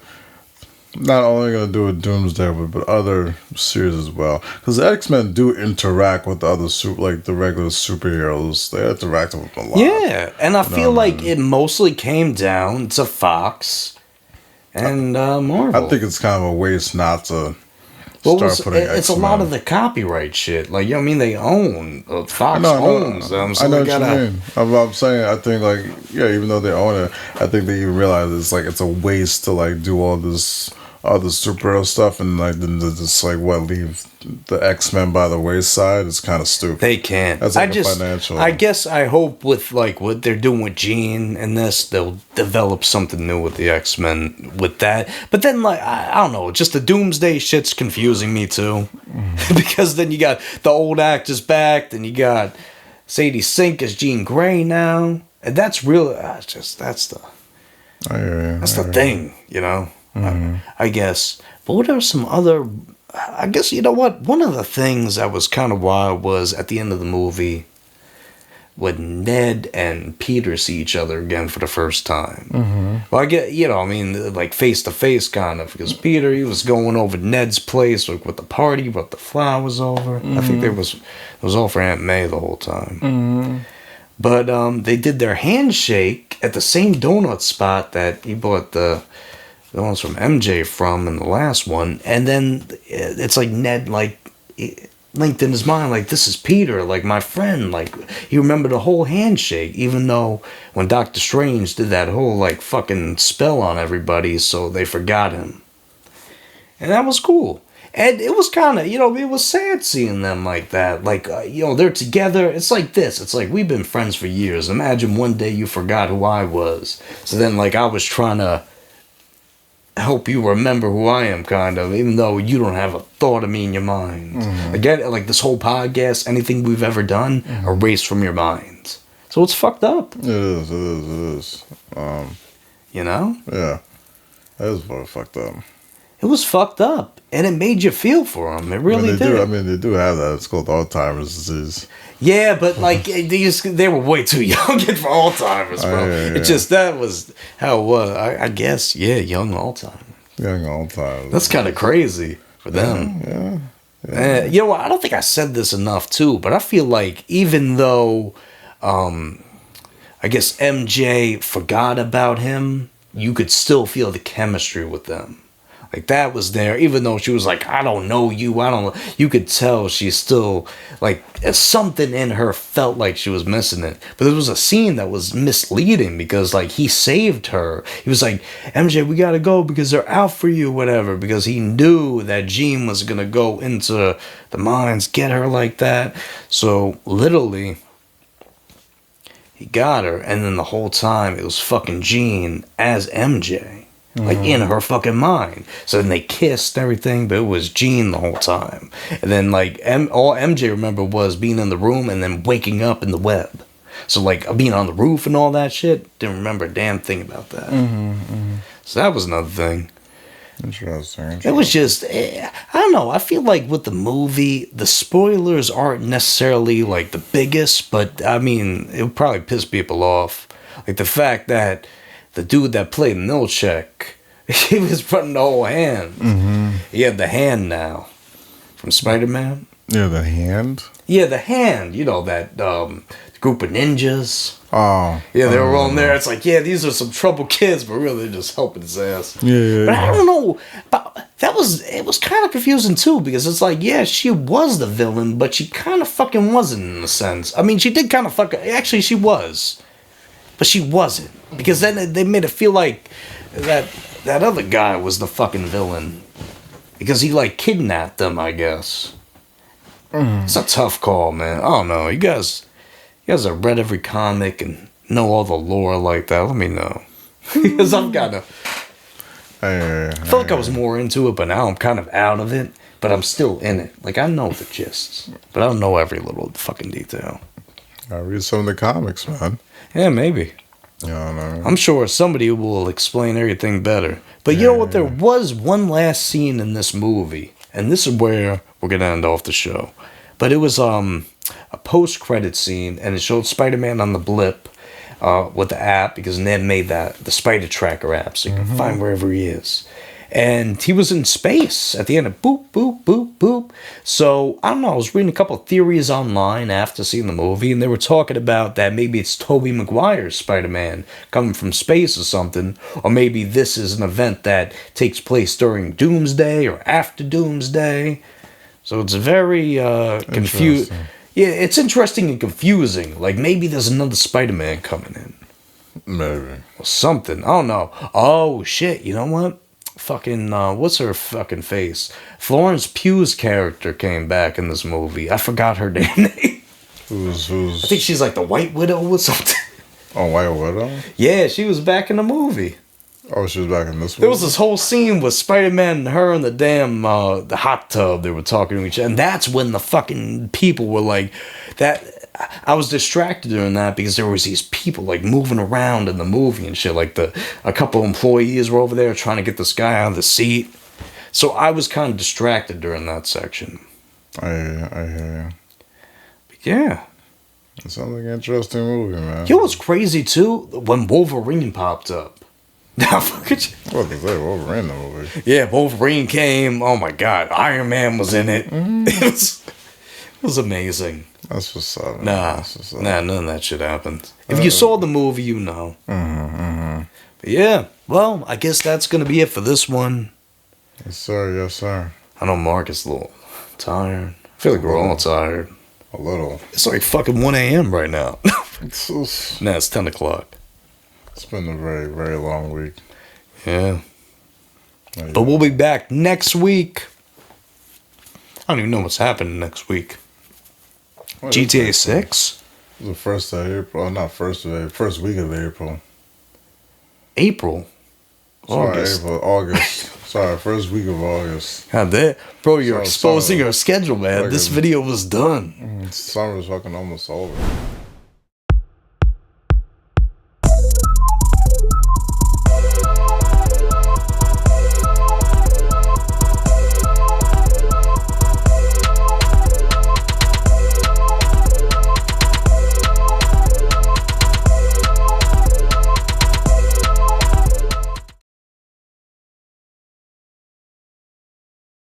not only going to do a Doomsday, but other series as well. Because the X-Men do interact with the other, like the regular superheroes. They interact with them a lot. Yeah, and I feel like it mostly came down to Fox and Marvel. I think it's kind of a waste not to putting it's X-Men. a lot of the copyright shit. Like, you know what I mean? They own, Fox owns them. So I know what you mean. I'm saying, I think, like, yeah, even though they own it, I think they even realize it's like, it's a waste to, like, do all this other superhero stuff and, like, then just, like, leave the X-Men by the wayside. It's kind of stupid. They can't. That's like financial. I guess I hope with, like, what they're doing with Jean and this, they'll develop something new with the X-Men with that. But then, like, I don't know, just the Doomsday shit's confusing me, too. Because then you got the old actors back, then you got Sadie Sink as Jean Grey now. And that's real, that's the thing, you know? I guess. But what are some other... I guess, you know what? One of the things that was kind of wild was at the end of the movie when Ned and Peter see each other again for the first time. Well, I get, you know, I mean, like face to face kind of, because Peter, he was going over Ned's place, like with the party, brought the flowers over. I think it was all for Aunt May the whole time. But they did their handshake at the same donut spot that he bought the ones from MJ from in the last one, and then it's like Ned, like, linked in his mind, like, this is Peter, like, my friend, like, he remembered the whole handshake, even though when Doctor Strange did that whole, like, fucking spell on everybody, so they forgot him. And that was cool. And it was kind of, you know, it was sad seeing them like that. Like, you know, they're together. It's like this. It's like, we've been friends for years. Imagine one day you forgot who I was. So then, like, I was trying to help you remember who I am, kind of, even though you don't have a thought of me in your mind. Again, like this whole podcast, anything we've ever done, erased from your mind. So it's fucked up. It is. You know? Yeah. That is very fucked up. It was fucked up. And it made you feel for them. It really did. They do have that. It's called Alzheimer's disease. Yeah, but like they were way too young for Alzheimer's, bro. It's just that was how it was. I guess, young Alzheimer's. Young Alzheimer's. That's kind of crazy for them. Yeah. You know what? I don't think I said this enough too, but I feel like even though, I guess MJ forgot about him, you could still feel the chemistry with them. Like, that was there, even though she was like, I don't know you, I don't know. You could tell she's still, like, something in her felt like she was missing it. But there was a scene that was misleading because, like, he saved her. He was like, MJ, we gotta go because they're out for you, whatever. Because he knew that Jean was gonna go into the mines, get her like that. So, literally, he got her, and then the whole time it was fucking Jean as MJ. Like, in her fucking mind. So then they kissed everything, but it was Jean the whole time. And then, like, all MJ remembered was being in the room and then waking up in the web. So, like, being on the roof and all that shit, didn't remember a damn thing about that. So that was another thing. Interesting. It was just, I don't know, I feel like with the movie, the spoilers aren't necessarily, like, the biggest, but, I mean, it would probably piss people off. Like, the fact that the dude that played Milchek, he was running the whole hand. He had the hand now from Spider-Man. Yeah, the hand? Yeah, the hand. You know, that group of ninjas. Oh. Yeah, they were on there. It's like, yeah, these are some troubled kids, but really they're just helping his ass. Yeah. But I don't know. It was kind of confusing, too, because it's like, yeah, she was the villain, but she kind of fucking wasn't in a sense. I mean, she did kind of actually, she was. But she wasn't. Because then they made it feel like that other guy was the fucking villain. Because he, like, kidnapped them, I guess. It's a tough call, man. I don't know. You guys have read every comic and know all the lore like that. Let me know. Because I'm kind of... I felt like I was more into it, but now I'm kind of out of it. But I'm still in it. Like, I know the gists. But I don't know every little fucking detail. I read some of the comics, man. Yeah, maybe. Yeah, no. I'm sure somebody will explain everything better. But you know what? There was one last scene in this movie. And this is where we're going to end off the show. But it was a post-credit scene. And it showed Spider-Man on the blip with the app. Because Ned made the Spider Tracker app. So you can find wherever he is. And he was in space at the end of boop, boop, boop, boop. So, I don't know, I was reading a couple of theories online after seeing the movie, and they were talking about that maybe it's Tobey Maguire's Spider-Man coming from space or something, or maybe this is an event that takes place during Doomsday or after Doomsday. So it's very confusing. Yeah, it's interesting and confusing. Like, maybe there's another Spider-Man coming in. Maybe. Or something. I don't know. Oh, shit, you know what? Fucking, what's her fucking face? Florence Pugh's character came back in this movie. I forgot her damn name. Who's? I think she's like the White Widow or something. Oh, White Widow? Yeah, she was back in the movie. Oh, she was back in this movie? There was this whole scene with Spider-Man and her in the damn, the hot tub. They were talking to each other. And that's when the fucking people were like, I was distracted during that because there was these people like moving around in the movie and shit. Like a couple employees were over there trying to get this guy out of the seat. So I was kind of distracted during that section. I hear you. But yeah. It sounds like an interesting movie, man. You know what's crazy too? When Wolverine popped up. Now, What did they Wolverine the movie? Yeah, Wolverine came. Oh my god, Iron Man was in it. It was amazing. That's what's up. Nah, none of that shit happened. If you saw the movie, you know. But yeah, well, I guess that's gonna be it for this one. Yes, sir. Yes, sir. I know Mark is a little tired. I feel like we're all tired. A little. It's like fucking 1 a.m. right now. It's Nah, it's 10 o'clock. It's been a very, very long week. Yeah. But we'll be back next week. I don't even know what's happening next week. What GTA 6? It was the first of April. Not first of April. First week of April. April? Sorry, August. April. August. Sorry, first week of August. God damn. Bro, you're So, exposing summer. our schedule, man. Like this video was done. Summer's fucking almost over.